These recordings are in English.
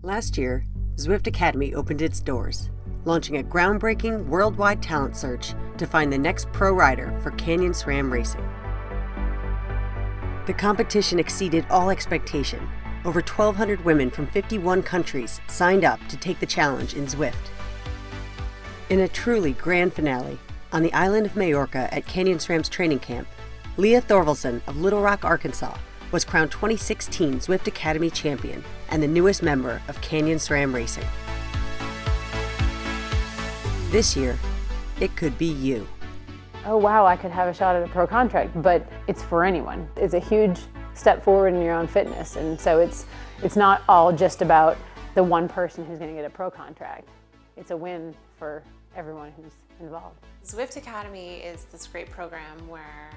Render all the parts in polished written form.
Last year, Zwift Academy opened its doors, launching a groundbreaking worldwide talent search to find the next pro rider for Canyon SRAM racing. The competition exceeded all expectation. Over 1,200 women from 51 countries signed up to take the challenge in Zwift. In a truly grand finale, on the island of Majorca at Canyon SRAM's training camp, Leah Thorvaldsen of Little Rock, Arkansas, was crowned 2016 Zwift Academy champion and the newest member of Canyon SRAM Racing. This year, it could be you. Oh wow, I could have a shot at a pro contract, but it's for anyone. It's a huge step forward in your own fitness, and so it's not all just about the one person who's going to get a pro contract. It's a win for everyone who's involved. Zwift Academy is this great program where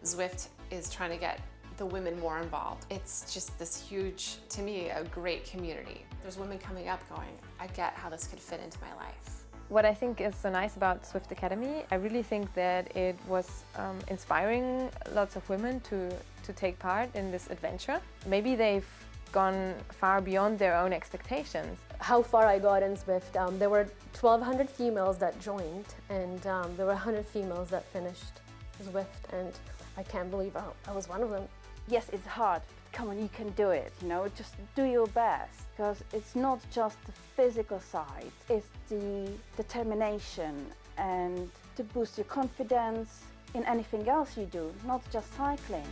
Zwift is trying to get the women more involved. It's just this huge, to me, a great community. There's women coming up going, I get how this could fit into my life. What I think is so nice about Zwift Academy, I really think that it was inspiring lots of women to take part in this adventure. Maybe they've gone far beyond their own expectations. How far I got in Zwift, there were 1,200 females that joined, and there were 100 females that finished Zwift, and I can't believe I was one of them. Yes, it's hard, but come on, you can do it, you know, just do your best, because it's not just the physical side, it's the determination and to boost your confidence in anything else you do, not just cycling.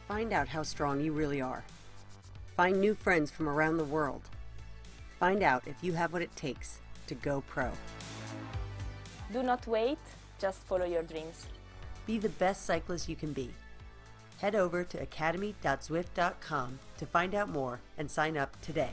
Find out how strong you really are. Find new friends from around the world. Find out if you have what it takes to go pro. Do not wait, just follow your dreams. Be the best cyclist you can be. Head over to academy.zwift.com to find out more and sign up today.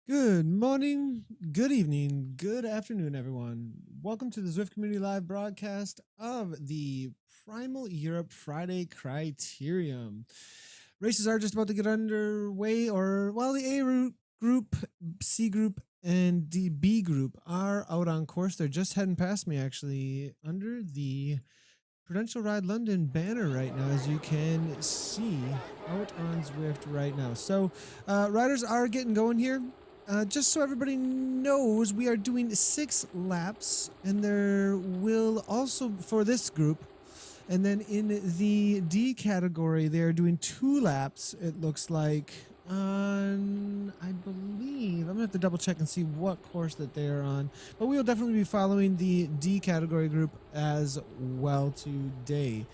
Good morning, good evening, good afternoon, everyone. Welcome to the Zwift Community Live broadcast of the Primal Europe Friday Criterium. Races are just about to get underway, the A group, C group, and the B group are out on course. They're just heading past me, actually, under the Prudential Ride London banner right now, as you can see out on Zwift right now. So riders are getting going here. Just so everybody knows, we are doing 6 laps, and there will also, for this group, and then in the D category, they're doing 2 laps, it looks like, on, I believe, I'm going to have to double check and see what course that they are on, but we will definitely be following the D category group as well today.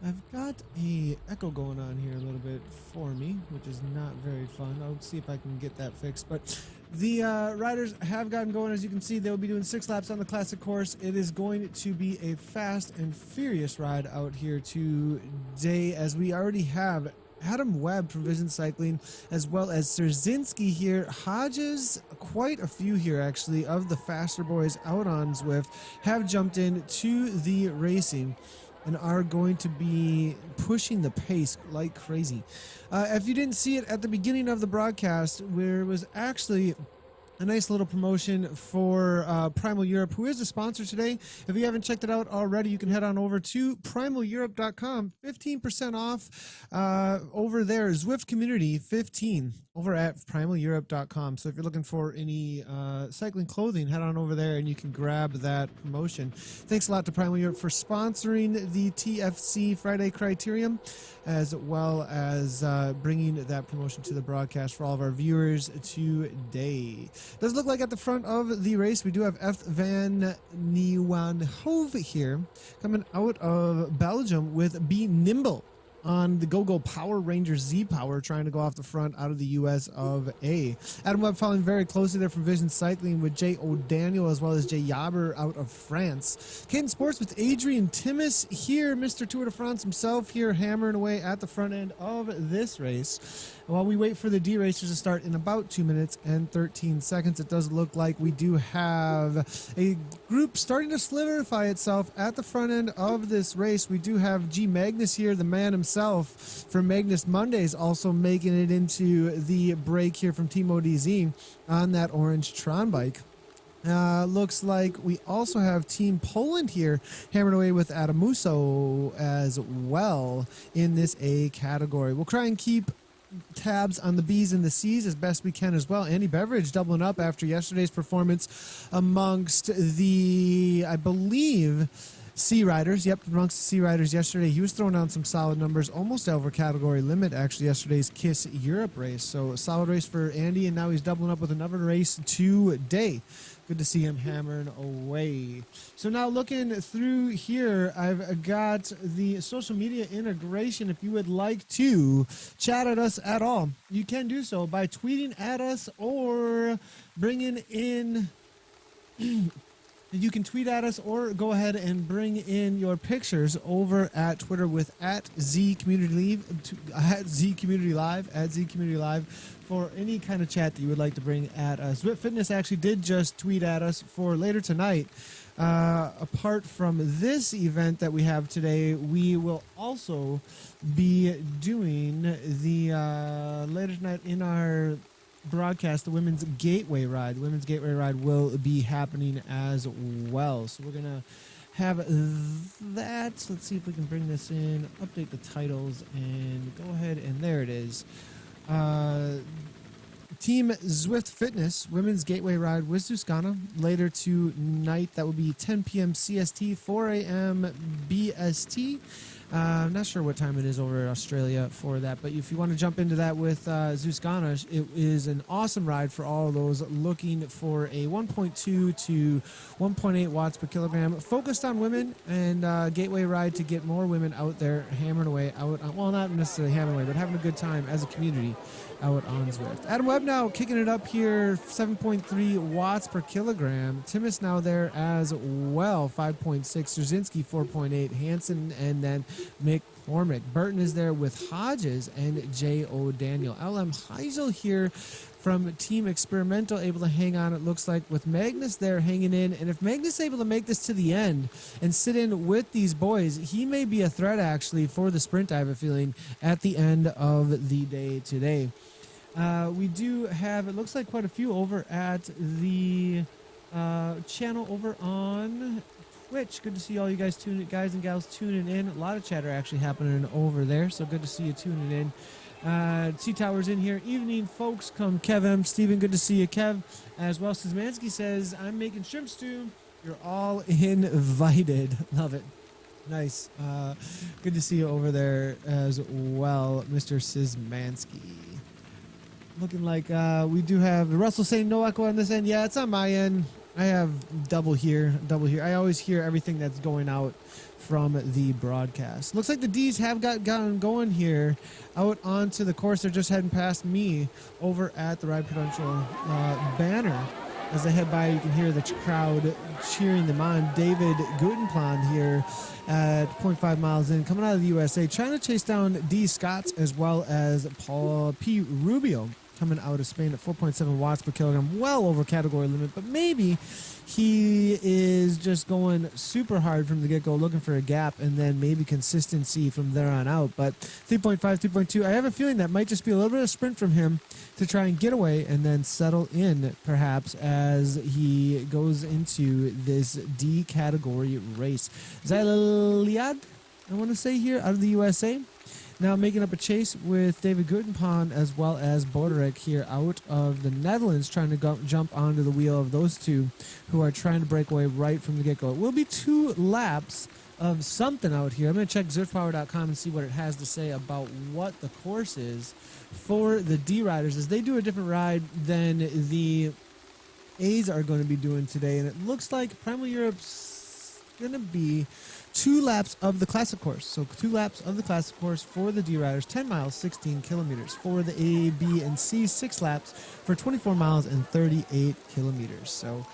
I've got a echo going on here a little bit for me, which is not very fun. I'll see if I can get that fixed. But the riders have gotten going. As you can see, they'll be doing 6 laps on the classic course. It is going to be a fast and furious ride out here today, as we already have Adam Webb from Vision Cycling, as well as Szerzynski here. Hodges, quite a few here actually, of the faster boys out on Zwift, have jumped in to the racing and are going to be pushing the pace like crazy. If you didn't see it at the beginning of the broadcast, there was actually a nice little promotion for Primal Europe, who is a sponsor today. If you haven't checked it out already, you can head on over to primaleurope.com. 15% off over there. Zwift Community 15 over at primaleurope.com. So if you're looking for any cycling clothing, head on over there and you can grab that promotion. Thanks a lot to Primal Europe for sponsoring the TFC Friday Criterium, as well as bringing that promotion to the broadcast for all of our viewers today. Does look like at the front of the race, we do have F. van Nieuwenhove here, coming out of Belgium with Be Nimble on the Go Power Ranger Z Power, trying to go off the front out of the US of A. Adam Webb following very closely there from Vision Cycling with Jay O'Daniel, as well as Jay Yaber out of France. Caden Sports with Adrian Timmis here, Mr. Tour de France himself here, hammering away at the front end of this race. While we wait for the D racers to start in about 2 minutes and 13 seconds, it does look like we do have a group starting to solidify itself at the front end of this race. We do have G. Magnus here, the man himself from Magnus Mondays, also making it into the break here from Team ODZ on that orange Tron bike. Looks like we also have Team Poland here hammering away with Adamuso as well in this A category. We'll try and keep tabs on the B's and the C's as best we can as well. Andy Beveridge doubling up after yesterday's performance amongst the, I believe, C riders. Yep, amongst the C riders yesterday. He was throwing down some solid numbers, almost over category limit, actually, yesterday's KISS Europe race. So a solid race for Andy, and now he's doubling up with another race today. Good to see him hammering away. So now looking through here, I've got the social media integration. If you would like to chat at us at all, you can do so by tweeting at us or bringing in... You can tweet at us or go ahead and bring in your pictures over at Twitter with @ZCommunityLive, @ZCommunityLive for any kind of chat that you would like to bring at us. Zwift Fitness actually did just tweet at us for later tonight. Apart from this event that we have today, we will also be doing the later tonight in our broadcast, the Women's Gateway Ride. The Women's Gateway Ride will be happening as well. So we're going to have that. Let's see if we can bring this in, update the titles, and go ahead, and there it is. Team Zwift Fitness, Women's Gateway Ride with Zuskana later tonight. That will be 10 p.m. CST, 4 a.m. BST. I'm not sure what time it is over in Australia for that, but if you want to jump into that with Zuskana, it is an awesome ride for all of those looking for a 1.2 to 1.8 watts per kilogram, focused on women, and gateway ride to get more women out there hammering away out on, well, not necessarily hammering away, but having a good time as a community out on Zwift. Adam Webb now kicking it up here, 7.3 watts per kilogram. Timmis now there as well, 5.6. Szerzynski, 4.8. Hansen, and then McCormick. Burton is there with Hodges and J. O'Daniel. LM Heisel here from Team Experimental able to hang on, it looks like, with Magnus there hanging in. And if Magnus is able to make this to the end and sit in with these boys, he may be a threat, actually, for the sprint, I have a feeling, at the end of the day today. We do have, it looks like, quite a few over at the channel over on Twitch. Good to see all you guys and gals tuning in. A lot of chatter actually happening over there, so good to see you tuning in. Sea Towers in here. Evening, folks. Come Kevin, Steven, good to see you, Kev. As well, Szymanski says, I'm making shrimp stew. You're all invited. Love it. Nice. Good to see you over there as well, Mr. Szymanski. Looking like we do have Russell saying no echo on this end. Yeah, it's on my end. I have double here. I always hear everything that's going out from the broadcast. Looks like the D's have gotten going here out onto the course. They're just heading past me over at the Ride Prudential banner. As they head by, you can hear the crowd cheering them on. David Gutenplan here at 0.5 miles in, coming out of the USA, trying to chase down D. Scotts as well as Paul P. Rubio, coming out of Spain at 4.7 watts per kilogram, well over category limit, but maybe he is just going super hard from the get-go, looking for a gap, and then maybe consistency from there on out. But 3.5, 3.2, I have a feeling that might just be a little bit of sprint from him to try and get away and then settle in, perhaps, as he goes into this D category race. Zayliad, I want to say here, out of the USA. Now making up a chase with David Gutenpan as well as Boderick here out of the Netherlands, trying to jump onto the wheel of those two who are trying to break away right from the get-go. It will be 2 laps of something out here. I'm going to check ZwiftPower.com and see what it has to say about what the course is for the D riders, as they do a different ride than the A's are going to be doing today. And it looks like Primal Europe's going to be 2 laps of the classic course. So 2 laps of the classic course for the D riders, 10 miles, 16 kilometers. For the A, B, and C, 6 laps for 24 miles and 38 kilometers. So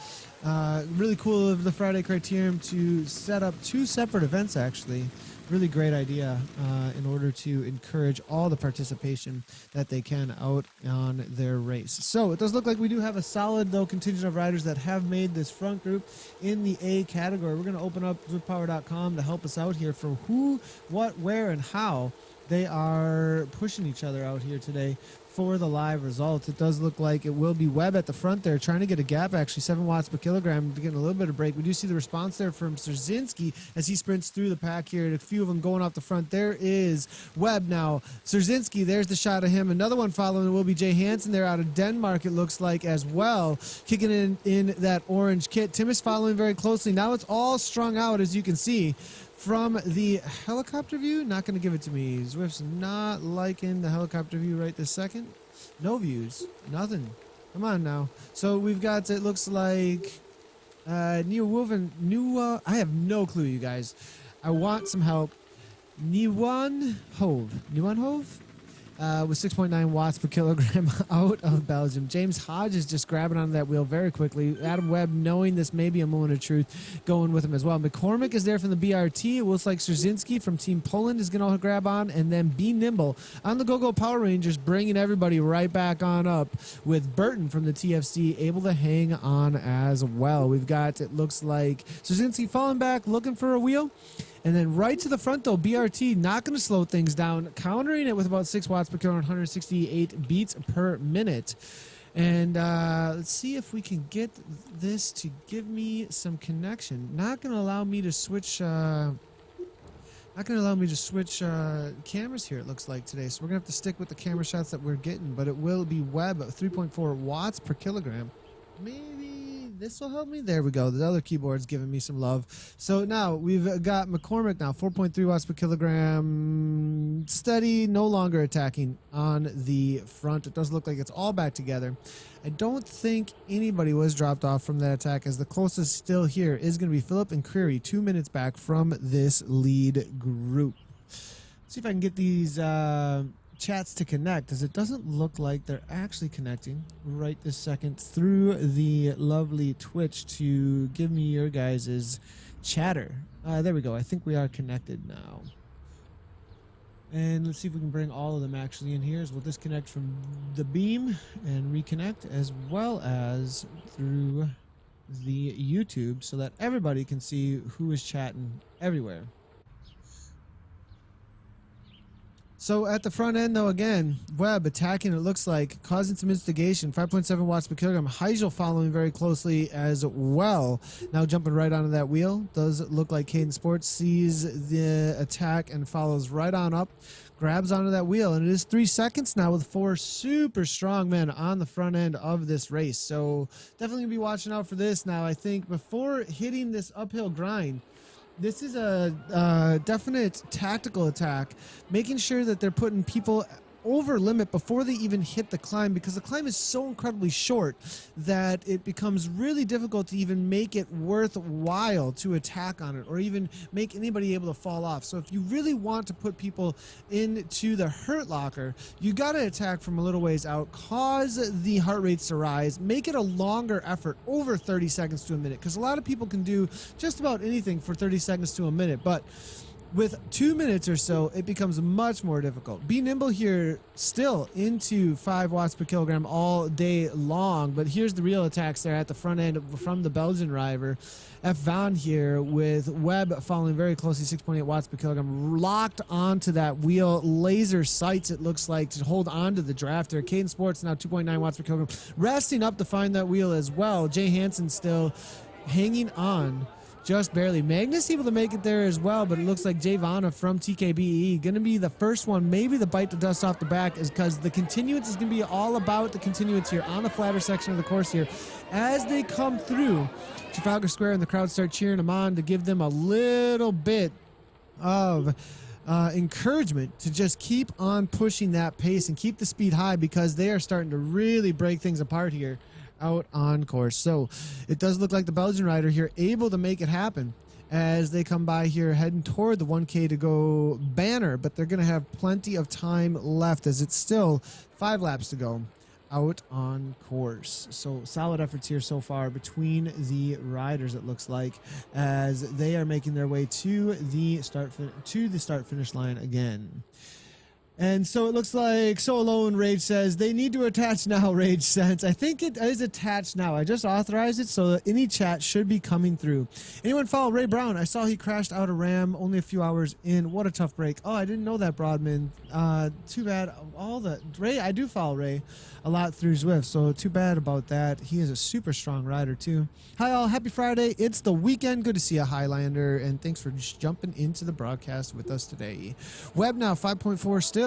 really cool of the Friday Criterium to set up 2 separate events, actually. Really great idea in order to encourage all the participation that they can out on their race. So it does look like we do have a solid, though, contingent of riders that have made this front group in the A category. We're going to open up ZwiftPower.com to help us out here for who, what, where, and how they are pushing each other out here today for the live results. It does look like it will be Webb at the front there, trying to get a gap, actually, 7 watts per kilogram, getting a little bit of break. We do see the response there from Szerzynski as he sprints through the pack here. A few of them going off the front. There is Webb now. Szerzynski, there's the shot of him. Another one following will be Jay Hansen there out of Denmark, it looks like, as well, kicking in that orange kit. Tim is following very closely. Now it's all strung out, as you can see, from the helicopter view. Not going to give it to me. Zwift's not liking the helicopter view right this second. No views. Nothing. Come on now. So we've got, it looks like, New Woven. I have no clue, you guys. I want some help. Nieuwenhove. With 6.9 watts per kilogram out of Belgium. James Hodge is just grabbing onto that wheel very quickly. Adam Webb, knowing this may be a moment of truth, going with him as well. McCormick is there from the BRT. It looks like Szerzynski from Team Poland is going to grab on, and then Be Nimble on the Go-Go Power Rangers, bringing everybody right back on up, with Burton from the TFC able to hang on as well. We've got, it looks like, Szerzynski falling back, looking for a wheel. And then right to the front, though, BRT not going to slow things down, countering it with about 6 watts per kilogram, 168 beats per minute. And let's see if we can get this to give me some connection. Not going to allow me to switch. Not going to allow me to switch cameras here, it looks like, today. So we're going to have to stick with the camera shots that we're getting. But it will be Webb at 3.4 watts per kilogram. Maybe this will help me. There we go. The other keyboard's giving me some love. So now we've got McCormick now, 4.3 watts per kilogram. Steady, no longer attacking on the front. It does look like it's all back together. I don't think anybody was dropped off from that attack, as the closest still here is going to be Phillip and Creary, 2 minutes back from this lead group. Let's see if I can get these chats to connect, as it doesn't look like they're actually connecting right this second through the lovely Twitch to give me your guys' chatter. There we go. I think we are connected now. And let's see if we can bring all of them actually in here as we'll disconnect from the beam and reconnect, as well as through the YouTube, so that everybody can see who is chatting everywhere. So at the front end, though, again, Webb attacking, it looks like, causing some instigation. 5.7 watts per kilogram. Heigel following very closely as well. Now jumping right onto that wheel. Does look like Caden Sports sees the attack and follows right on up. Grabs onto that wheel. And it is 3 seconds now with 4 super strong men on the front end of this race. So definitely going to be watching out for this now. I think before hitting this uphill grind, this is a definite tactical attack, making sure that they're putting people over limit before they even hit the climb, because the climb is so incredibly short that it becomes really difficult to even make it worthwhile to attack on it or even make anybody able to fall off. So if you really want to put people into the hurt locker, you got to attack from a little ways out, cause the heart rates to rise, make it a longer effort, over 30 seconds to a minute, because a lot of people can do just about anything for 30 seconds to a minute, but with 2 minutes or so, it becomes much more difficult. Be Nimble here still into 5 watts per kilogram all day long, but here's the real attacks there at the front end from the Belgian driver. F. Van here with Webb following very closely, 6.8 watts per kilogram, locked onto that wheel. Laser sights, it looks like, to hold on to the draft there. Caden Sports now 2.9 watts per kilogram, resting up to find that wheel as well. Jay Hansen still hanging on. Just barely. Magnus able to make it there as well, but it looks like Jay Vanna from TKBE going to be the first one, maybe the bite the dust off the back, is because the continuance is going to be all about the continuance here on the flatter section of the course here. As they come through Trafalgar Square and the crowd start cheering them on to give them a little bit of encouragement to just keep on pushing that pace and keep the speed high, because they are starting to really break things apart here out on course. So it does look like the Belgian rider here able to make it happen as they come by here heading toward the 1K to go banner, but they're going to have plenty of time left as it's still 5 laps to go out on course. So solid efforts here so far between the riders, it looks like, as they are making their way to the start finish line again. And so it looks like So Alone Rage says they need to attach now. Rage sense. I think it is attached now. I just authorized it, so any chat should be coming through. Anyone follow Ray Brown? I saw he crashed out of Ram only a few hours in. What a tough break. Oh, I didn't know that, Broadman. Too bad. Ray, I do follow Ray a lot through Zwift, so too bad about that. He is a super strong rider too. Hi all, happy Friday. It's the weekend. Good to see you, Highlander, and thanks for just jumping into the broadcast with us today. Webb now 5.4 still.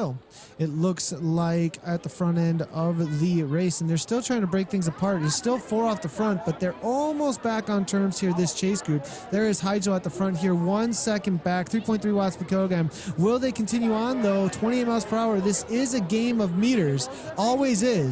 It looks like at the front end of the race, and they're still trying to break things apart. There's still 4 off the front, but they're almost back on terms here, this chase group. There is Heigel at the front here, 1 second back, 3.3 watts per kilogram. Will they continue on though? 28 miles per hour. This is a game of meters, always is.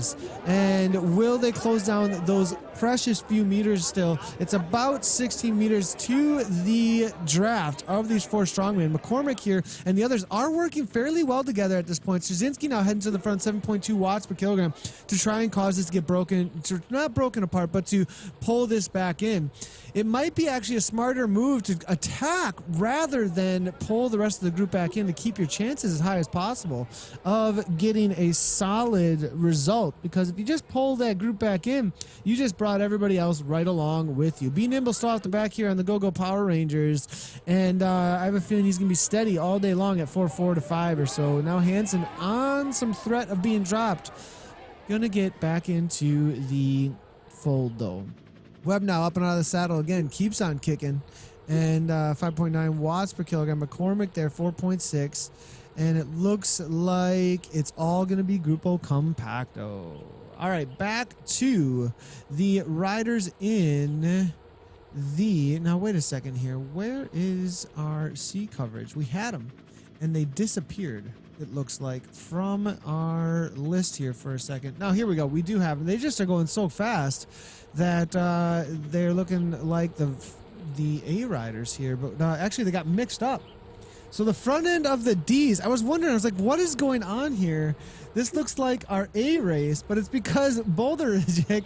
And will they close down those precious few meters still? It's about 16 meters to the draft of these 4 strongmen. McCormick here and the others are working fairly well together at this point. Straczynski now heading to the front, 7.2 watts per kilogram, to try and cause this to get broken, not broken apart, but to pull this back in. It might be actually a smarter move to attack rather than pull the rest of the group back in to keep your chances as high as possible of getting a solid result, because if you just pull that group back in, you just brought everybody else right along with you. Be Nimble still off the back here on the Go-Go Power Rangers, and I have a feeling he's going to be steady all day long at 4.4 to 5 or so. Now Hansen on some threat of being dropped. Going to get back into the fold though. Webb now up and out of the saddle again, keeps on kicking, and 5.9 watts per kilogram. McCormick there, 4.6, and it looks like it's all going to be Grupo Compacto. All right, back to the riders in the... Now, wait a second here. Where is our C coverage? We had them, and they disappeared, it looks like, from our list here for a second. Now, here we go. We do have them. They just are going so fast that they're looking like the A riders here, but actually they got mixed up. So the front end of the D's, I was wondering, I was like, what is going on here? This looks like our A race, but it's because Boulder Zeke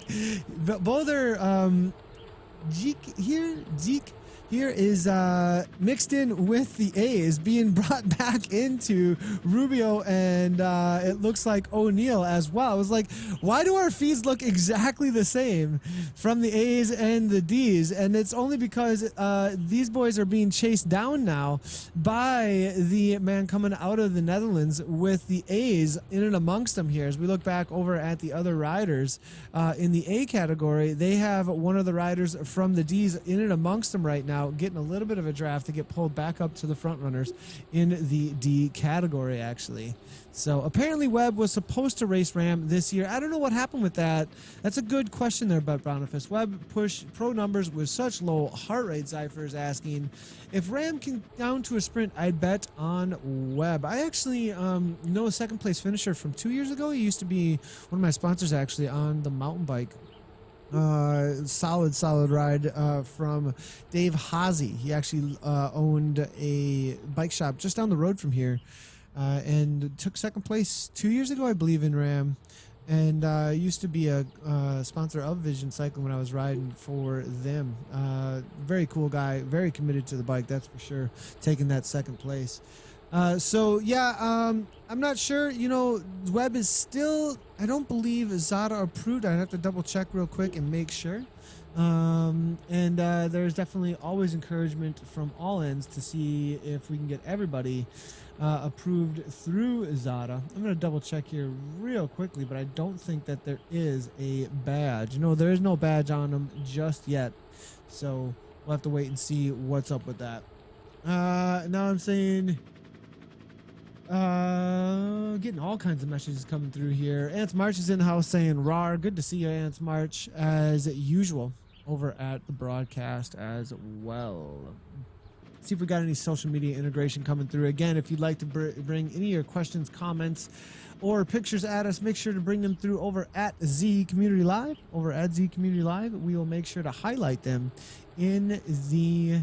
here is mixed in with the A's, being brought back into Rubio, and it looks like O'Neal as well. I was like, why do our feeds look exactly the same from the A's and the D's? And it's only because these boys are being chased down now by the man coming out of the Netherlands with the A's in and amongst them here. As we look back over at the other riders in the A category, they have one of the riders from the D's in and amongst them right now, getting a little bit of a draft to get pulled back up to the front runners in the D category, actually. So apparently Webb was supposed to race Ram this year. I don't know what happened with that. That's a good question there, Bud Brownifus. Webb pushed pro numbers with such low heart rate. Zypher is asking if Ram can down to a sprint. I'd bet on Webb. I actually know a second place finisher from 2 years ago. He used to be one of my sponsors actually on the mountain bike. Solid ride from Dave Hazy. He actually owned a bike shop just down the road from here, and took second place 2 years ago, I believe, in Ram, and used to be a sponsor of Vision Cycling when I was riding for them. Very cool guy, very committed to the bike, that's for sure, taking that second place. So yeah, I'm not sure, you know, Webb is still, I don't believe Zada approved. I'd have to double check real quick and make sure. There's definitely always encouragement from all ends to see if we can get everybody approved through Zada. I'm going to double check here real quickly, but I don't think that there is a badge. No, there is no badge on them just yet. So we'll have to wait and see what's up with that. Now I'm saying... getting all kinds of messages coming through here. Ants March is in the house saying rar. Good to see you, Ants March, as usual over at the broadcast as well. See if we got any social media integration coming through. Again, if you'd like to bring any of your questions, comments, or pictures at us, make sure to bring them through over at Z Community Live. Over at Z Community Live, we will make sure to highlight them in the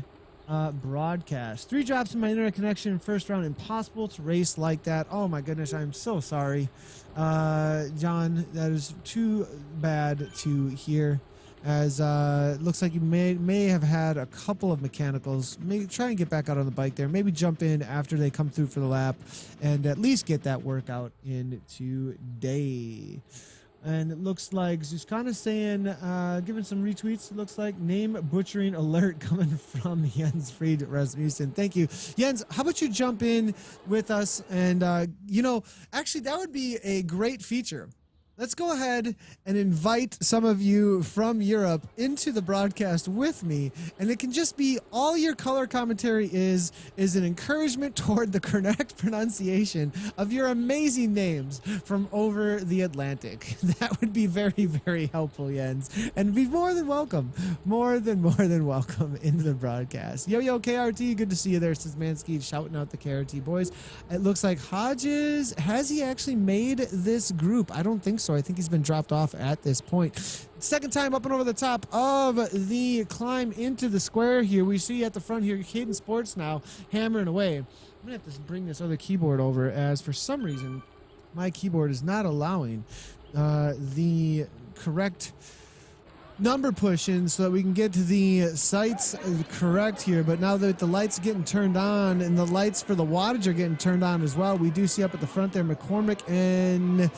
broadcast. 3 drops in my internet connection first round. Impossible to race like that. Oh my goodness, I'm so sorry, John. That is too bad to hear, as it looks like you may have had a couple of mechanicals. Maybe try and get back out on the bike there. Maybe jump in after they come through for the lap and at least get that workout in today. And it looks like Zuskana saying, giving some retweets. It looks like name butchering alert coming from Jens Fried Rasmussen. Thank you. Jens, how about you jump in with us? And, you know, actually, that would be a great feature. Let's go ahead and invite some of you from Europe into the broadcast with me, and it can just be all your color commentary is an encouragement toward the correct pronunciation of your amazing names from over the Atlantic. That would be very, very helpful, Jens, and be more than welcome into the broadcast. Yo, KRT, good to see you there, says Mansky, shouting out the KRT boys. It looks like Hodges, has he actually made this group? I don't think so. I think he's been dropped off at this point. Second time up and over the top of the climb into the square here. We see at the front here, Caden Sports now hammering away. I'm going to have to bring this other keyboard over, as for some reason my keyboard is not allowing the correct number push in so that we can get to the sights correct here. But now that the lights are getting turned on and the lights for the wattage are getting turned on as well, we do see up at the front there McCormick, and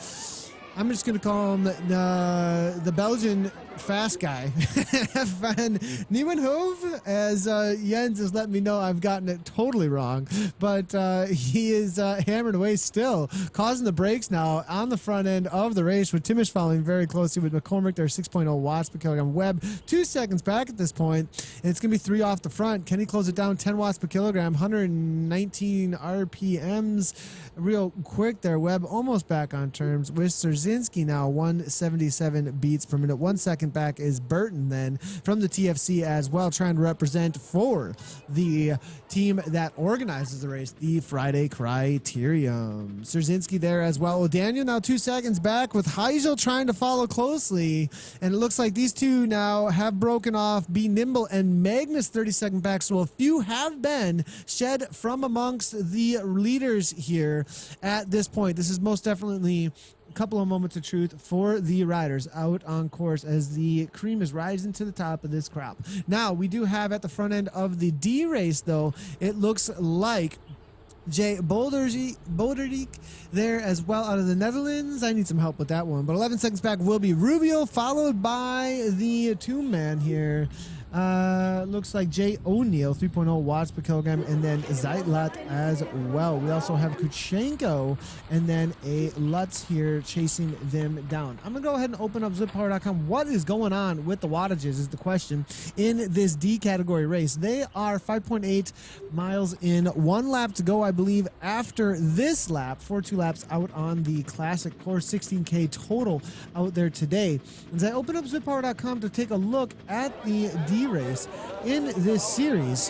I'm just going to call him the Belgian fast guy, Van Nieuwenhoven, as Jens has let me know I've gotten it totally wrong. But he is hammered away still, causing the breaks now on the front end of the race, with Timish following very closely with McCormick there, 6.0 watts per kilogram. Webb 2 seconds back at this point, and it's going to be 3 off the front. Can he close it down? 10 watts per kilogram, 119 RPMs real quick there. Webb almost back on terms with Szerzynski now, 177 beats per minute. 1 second back is Burton then from the TFC as well, trying to represent for the team that organizes the race, the Friday Criterium. Szerzynski there as well. Daniel now 2 seconds back, with Heisel trying to follow closely, and it looks like these two now have broken off. Be Nimble and Magnus 30-second back, so a few have been shed from amongst the leaders here at this point. This is most definitely couple of moments of truth for the riders out on course as the cream is rising to the top of this crop. Now, we do have at the front end of the D race, though, it looks like Jay Bolderdijk there as well out of the Netherlands. I need some help with that one. But 11 seconds back will be Rubio, followed by the Tomb Man here. Looks like Jay O'Neill, 3.0 watts per kilogram, and then Zeitlat as well. We also have Kuchenko and then a Lutz here chasing them down. I'm going to go ahead and open up zwiftpower.com. What is going on with the wattages is the question in this D category race. They are 5.8 miles in, 1 lap to go, I believe, after this lap. 42 laps out on the classic course, 16K total out there today. As I open up zwiftpower.com to take a look at the D race in this series,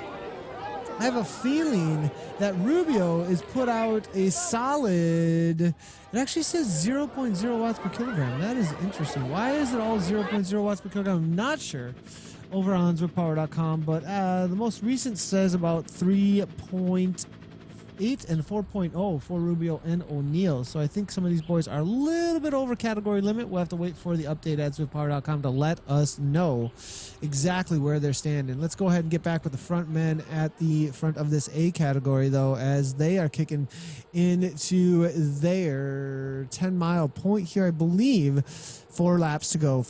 I have a feeling that Rubio is put out a solid, it actually says 0.0 watts per kilogram. That is interesting. Why is it all 0.0 watts per kilogram? I'm not sure over on zwiftpower.com, but the most recent says about 3.8 and 4.0 for Rubio and O'Neill. So I think some of these boys are a little bit over category limit. We'll have to wait for the update at zwiftpower.com to let us know exactly where they're standing. Let's go ahead and get back with the front men at the front of this A category, though, as they are kicking into their 10-mile point here, I believe. 4 laps to go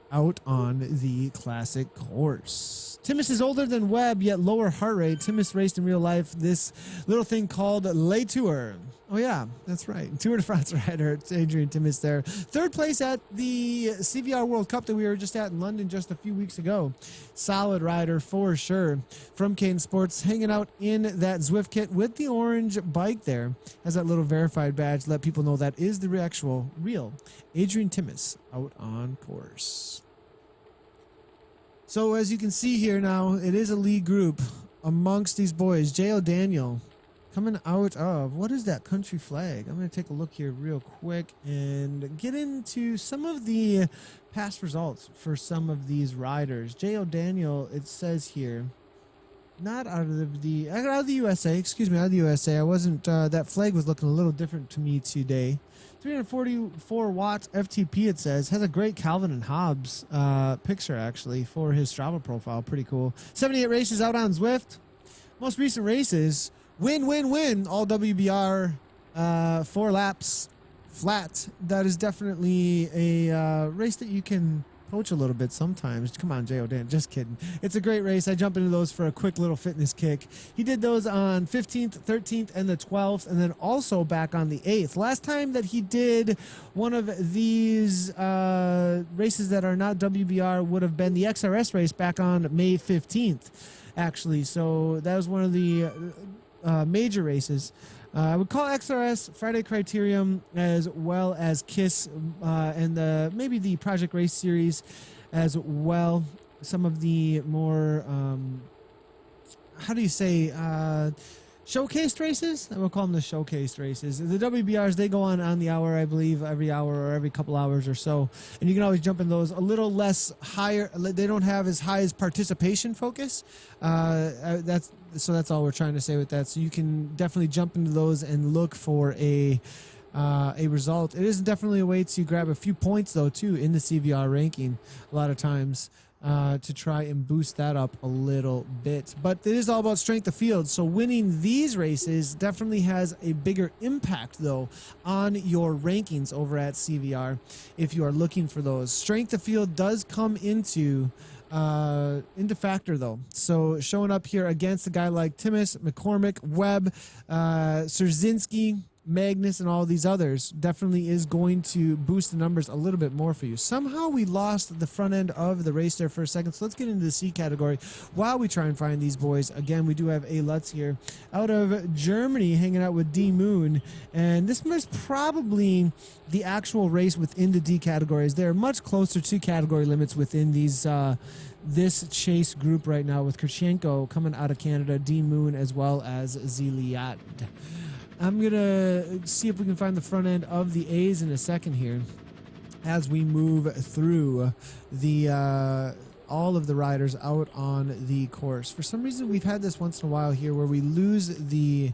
out on the classic course. Timmins is older than Webb, yet lower heart rate. Timmins raced in real life this little thing called Le Tour. Oh, yeah, that's right. Tour de France rider, Adrian Timmins there. 3rd place at the CVR World Cup that we were just at in London just a few weeks ago. Solid rider for sure. From Kane Sports, hanging out in that Zwift kit with the orange bike there. Has that little verified badge to let people know that is the actual, real Adrian Timmins out on course. So as you can see here now, it is a lead group amongst these boys. J.O. Daniel coming out of, what is that country flag? I'm going to take a look here real quick and get into some of the past results for some of these riders. J.O. Daniel, it says here, not out of the USA, excuse me, out of the USA. I wasn't, that flag was looking a little different to me today. 344 watts FTP, it says. Has a great Calvin and Hobbes picture, actually, for his Strava profile. Pretty cool. 78 races out on Zwift. Most recent races, win, all WBR, 4 laps flat. That is definitely a race that you can coach a little bit sometimes. Come on, J.O. Dan, just kidding. It's a great race. I jump into those for a quick little fitness kick. He did those on 15th, 13th, and the 12th, and then also back on the 8th. Last time that he did one of these races that are not WBR would have been the XRS race back on May 15th, actually. So that was one of the major races. I would call XRS Friday Criterium as well as KISS and maybe the Project Race series as well. Some of the more, how do you say, showcased races? I will call them the showcased races. The WBRs, they go on the hour, I believe, every hour or every couple hours or so. And you can always jump in those a little less higher. They don't have as high as participation focus. So that's all we're trying to say with that. So you can definitely jump into those and look for a result. It is definitely a way to grab a few points, though, too, in the CVR ranking a lot of times. To try and boost that up a little bit. But it is all about strength of field. So winning these races definitely has a bigger impact, though, on your rankings over at CVR if you are looking for those. Strength of field does come into factor, though. So showing up here against a guy like Timmins, McCormick, Webb, Szerzynski, Magnus, and all these others definitely is going to boost the numbers a little bit more for you. Somehow we lost the front end of the race there for a second, so let's get into the C category while we try and find these boys. Again, we do have A. Lutz here out of Germany hanging out with D. Moon, and this is probably the actual race within the D categories. They're much closer to category limits within these this chase group right now, with Kuchenko coming out of Canada, D. Moon, as well as Ziliad. I'm going to see if we can find the front end of the A's in a second here as we move through the all of the riders out on the course. For some reason, we've had this once in a while here where we lose the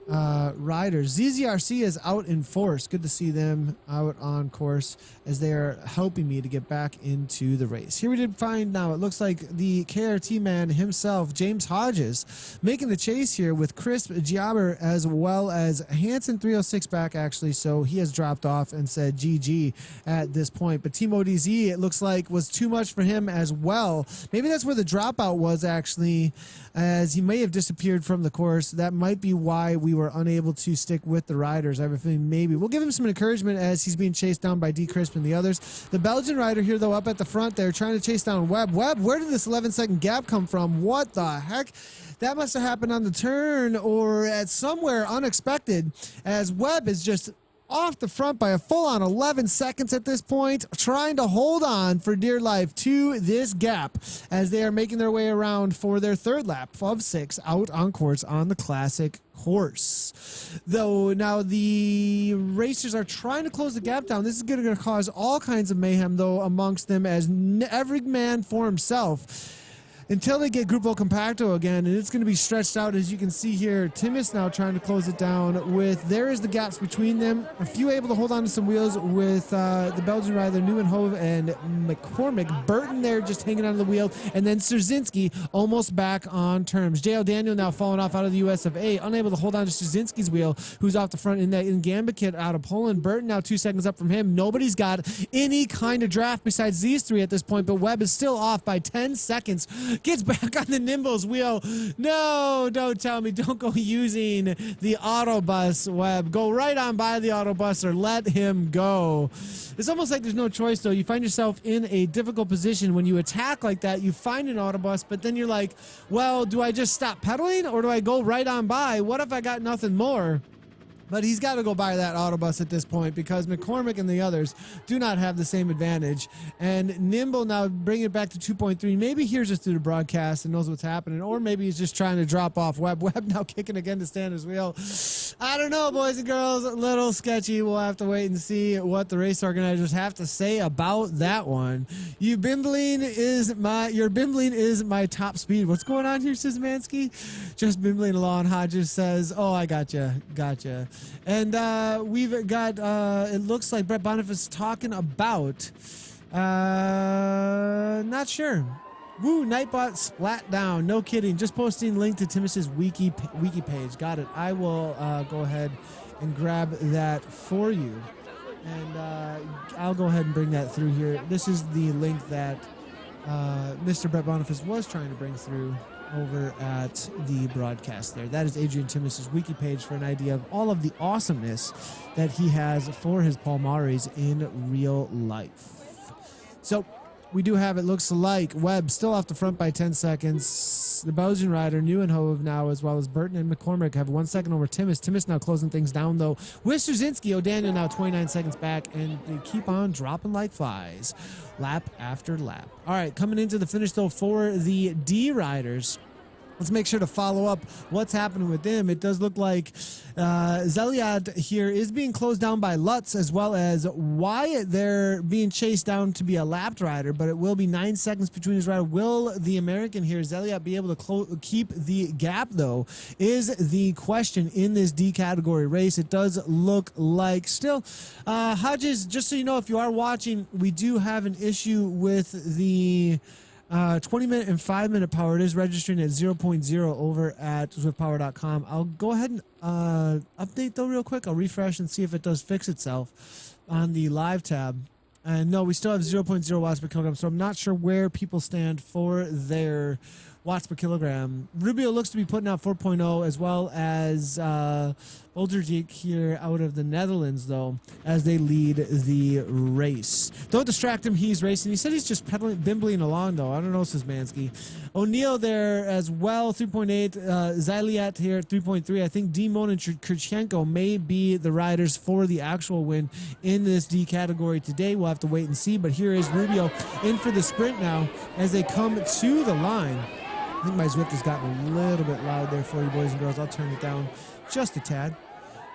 riders. ZZRC is out in force. Good to see them out on course as they are helping me to get back into the race. Here we did find now, it looks like the KRT man himself, James Hodges, making the chase here with Crisp Giaber as well as Hansen 306 back actually, so he has dropped off and said GG at this point. But Team ODZ, it looks like, was too much for him as well. Maybe that's where the dropout was actually, as he may have disappeared from the course. That might be why we were unable to stick with the riders. I have a feeling maybe. We'll give him some encouragement as he's being chased down by D. Crisp and the others. The Belgian rider here, though, up at the front there, trying to chase down Webb. Webb, where did this 11-second gap come from? What the heck? That must have happened on the turn or at somewhere unexpected, as Webb is just off the front by a full-on 11 seconds at this point, trying to hold on for dear life to this gap as they are making their way around for their third lap of 6 out on course on the Classic course. Though now the racers are trying to close the gap down. This is going to cause all kinds of mayhem, though, amongst them as every man for himself, until they get Grupo Compacto again, and it's going to be stretched out, as you can see here. Timis now trying to close it down with, there is the gaps between them. A few able to hold on to some wheels with the Belgian rider Nieuwenhove and McCormick. Burton there just hanging onto the wheel, and then Szerzynski almost back on terms. J.L. Daniel now falling off out of the US of A, unable to hold on to Szerzynski's wheel, who's off the front in that Gamba kit out of Poland. Burton now 2 seconds up from him. Nobody's got any kind of draft besides these three at this point, but Webb is still off by 10 seconds. Gets back on the Nimbles wheel. No, don't tell me. Don't go using the autobus, Webb. Go right on by the autobus or let him go. It's almost like there's no choice, though. You find yourself in a difficult position when you attack like that. You find an autobus, but then you're like, well, do I just stop pedaling or do I go right on by? What if I got nothing more? But he's got to go by that autobus at this point because McCormick and the others do not have the same advantage. And Nimble now bringing it back to 2.3. Maybe he hears us through the broadcast and knows what's happening, or maybe he's just trying to drop off Webb. Webb now kicking again to stand his wheel. I don't know, boys and girls. A little sketchy. We'll have to wait and see what the race organizers have to say about that one. Your bimbling is my top speed. What's going on here, Szymanski? Just bimbling along. Hodges says, oh, I gotcha. And we've got, it looks like Brett Boniface talking about, not sure. Woo, Nightbot splat down. No kidding. Just posting link to Timus's wiki page. Got it. I will go ahead and grab that for you. And I'll go ahead and bring that through here. This is the link that Mr. Brett Boniface was trying to bring through over at the broadcast there. That is Adrian Timus's wiki page for an idea of all of the awesomeness that he has for his Palmares in real life. So we do have, it looks like, Webb still off the front by 10 seconds. The Belgian rider, Nieuwenhove now, as well as Burton and McCormick, have 1 second over Timus. Timus now closing things down, though. With Szerzynski, O'Daniel now 29 seconds back, and they keep on dropping like flies, lap after lap. All right, coming into the finish, though, for the D riders. Let's make sure to follow up what's happening with them. It does look like Zeliad here is being closed down by Lutz, as well as Wyatt. They're being chased down to be a lapped rider, but it will be 9 seconds between his rider. Will the American here, Zeliad, be able to keep the gap, though, is the question in this D category race. It does look like still. Hodges, just so you know, if you are watching, we do have an issue with the 20-minute and 5-minute power. It is registering at 0.0 over at zwiftpower.com. I'll go ahead and update, though, real quick. I'll refresh and see if it does fix itself on the live tab. And no, we still have 0.0 watts per kilogram, so I'm not sure where people stand for their watts per kilogram. Rubio looks to be putting out 4.0, as well as Olderdiek here out of the Netherlands, though, as they lead the race. Don't distract him, he's racing. He said he's just bimbling along, though. I don't know, Szymanski. O'Neill there as well, 3.8. Ziliat here, 3.3. I think Dimon and Kirchenko may be the riders for the actual win in this D category today. We'll have to wait and see, but here is Rubio in for the sprint now as they come to the line. I think my Zwift has gotten a little bit loud there for you, boys and girls. I'll turn it down just a tad.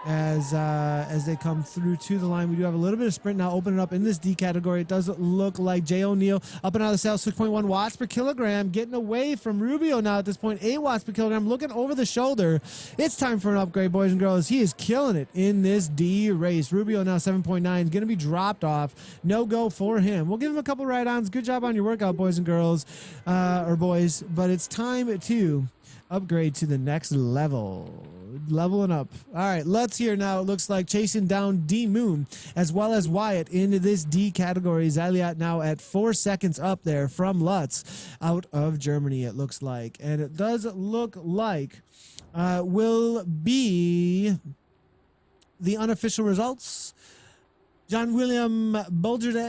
as they come through to the line. We do have a little bit of sprint now opening up in this D category. It does look like Jay O'Neill up and out of the saddle, 6.1 watts per kilogram, getting away from Rubio now at this point, 8 watts per kilogram, looking over the shoulder. It's time for an upgrade, boys and girls. He is killing it in this D race. Rubio now 7.9, going to be dropped off. No go for him. We'll give him a couple ride-ons. Good job on your workout, boys and girls, or boys, but it's time to upgrade to the next level. Leveling up. All right, Lutz here now. It looks like chasing down D Moon as well as Wyatt into this D category. Zaliat now at 4 seconds up there from Lutz out of Germany, it looks like. And it does look like will be the unofficial results. John William Bolgerdiek,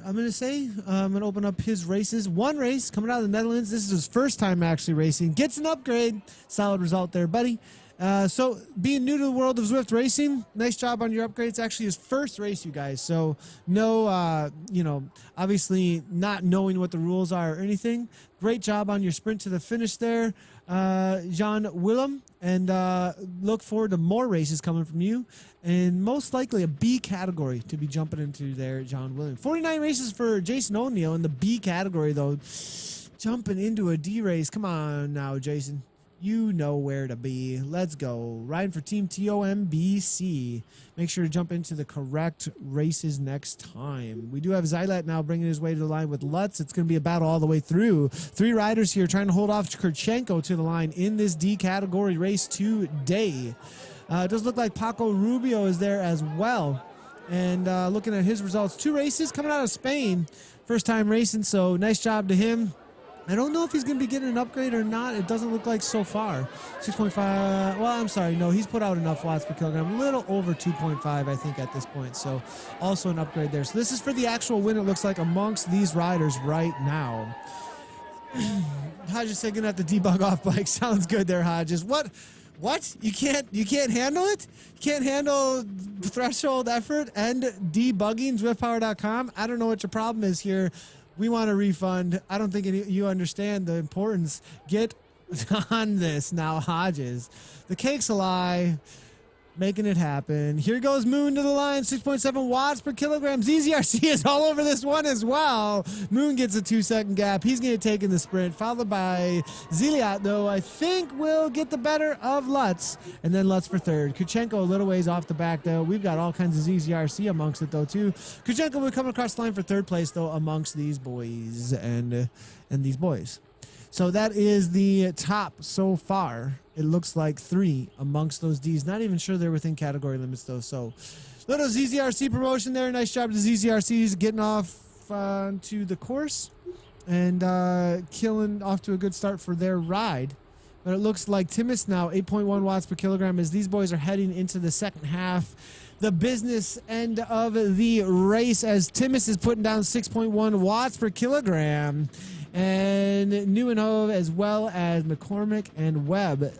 I'm going to say. I'm going to open up his races. One race coming out of the Netherlands. This is his first time actually racing. Gets an upgrade. Solid result there, buddy. So being new to the world of Zwift racing, nice job on your upgrade. It's actually his first race, you guys. So no, obviously not knowing what the rules are or anything. Great job on your sprint to the finish there, John Willem. And look forward to more races coming from you. And most likely a B category to be jumping into there, John Williams. 49 races for Jason O'Neill in the B category, though. Jumping into a D race. Come on now, Jason. You know where to be. Let's go. Riding for Team TOMBC. Make sure to jump into the correct races next time. We do have Zylat now bringing his way to the line with Lutz. It's going to be a battle all the way through. 3 riders here trying to hold off Kurchenko to the line in this D category race today. It does look like Paco Rubio is there as well. And looking at his results, 2 races coming out of Spain. First time racing, so nice job to him. I don't know if he's going to be getting an upgrade or not. It doesn't look like so far. 6.5. Well, I'm sorry. No, he's put out enough watts per kilogram. A little over 2.5, I think, at this point. So also an upgrade there. So this is for the actual win, it looks like, amongst these riders right now. Hodges said, going to have to debug off bike. Sounds good there, Hodges. What? You can't handle it? You can't handle threshold effort and debugging ZwiftPower.com? I don't know what your problem is here. We want a refund. I don't think you understand the importance. Get on this now, Hodges. The cake's a lie. Making it happen. Here goes Moon to the line. 6.7 watts per kilogram. ZZRC is all over this one as well. Moon gets a 2-second gap. He's going to take in the sprint. Followed by Ziliat, though, I think will get the better of Lutz. And then Lutz for third. Kurchenko a little ways off the back, though. We've got all kinds of ZZRC amongst it, though, too. Kurchenko will come across the line for third place, though, amongst these boys and these boys. So that is the top so far. It looks like 3 amongst those Ds. Not even sure they're within category limits, though. So little ZZRC promotion there. Nice job to ZZRCs getting off onto the course and killing off to a good start for their ride. But it looks like Timmins now, 8.1 watts per kilogram, as these boys are heading into the second half. The business end of the race, as Timmins is putting down 6.1 watts per kilogram. And Neuenhove as well as McCormick and Webb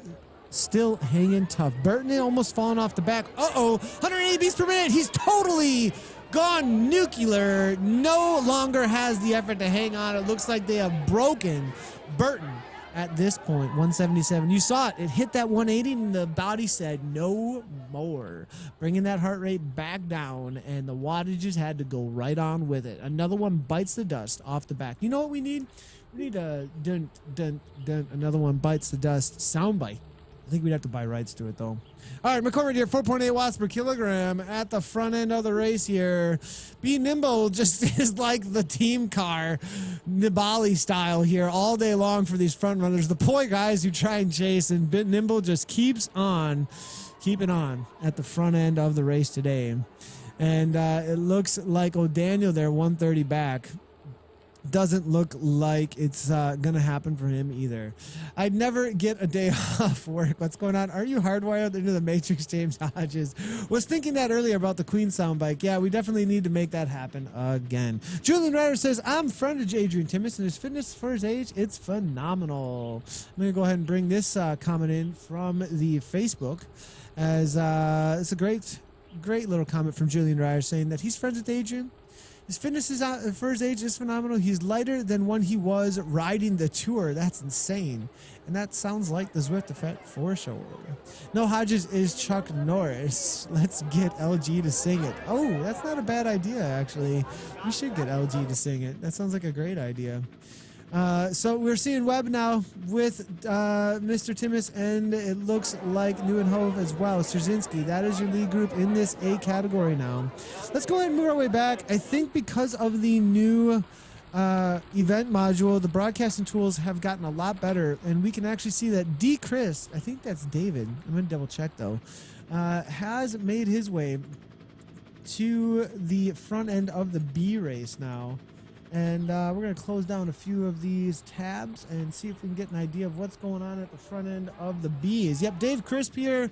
still hanging tough. Burton almost falling off the back. 180 beats per minute. He's totally gone nuclear. No longer has the effort to hang on. It looks like they have broken Burton at this point. 177. You saw it. It hit that 180 and the body said no more. Bringing that heart rate back down, and the wattages had to go right on with it. Another one bites the dust off the back. You know what we need? We need a another one bites the dust soundbite. I think we'd have to buy rights to it, though. All right, McCormick here, 4.8 watts per kilogram at the front end of the race here. Be Nimble just is like the team car, Nibali style here all day long for these front runners. The poor guys who try and chase, and Nimble just keeps on keeping on at the front end of the race today. And it looks like O'Daniel there, 130 back. Doesn't look like it's going to happen for him either. I'd never get a day off work. What's going on? Are you hardwired into the Matrix, James Hodges? Was thinking that earlier about the Queen soundbite. Yeah, we definitely need to make that happen again. Julian Ryder says, I'm friend of Adrian Timmis, and his fitness for his age, it's phenomenal. I'm going to go ahead and bring this comment in from the Facebook, as it's a great little comment from Julian Ryder saying that he's friends with Adrian. His fitness is for his age is phenomenal. He's lighter than when he was riding the tour. That's insane. And that sounds like the Zwift Effect for sure. No Hodges is Chuck Norris. Let's get LG to sing it. Oh, that's not a bad idea, actually. We should get LG to sing it. That sounds like a great idea. So we're seeing Webb now with Mr. Timmis, and it looks like Nieuwenhoven as well. Strzinski, that is your lead group in this A category now. Let's go ahead and move our way back. I think because of the new event module, the broadcasting tools have gotten a lot better, and we can actually see that D. Chris, I think that's David, I'm going to double check though, has made his way to the front end of the B race now. And we're going to close down a few of these tabs and see if we can get an idea of what's going on at the front end of the Bs. Yep, Dave Crisp here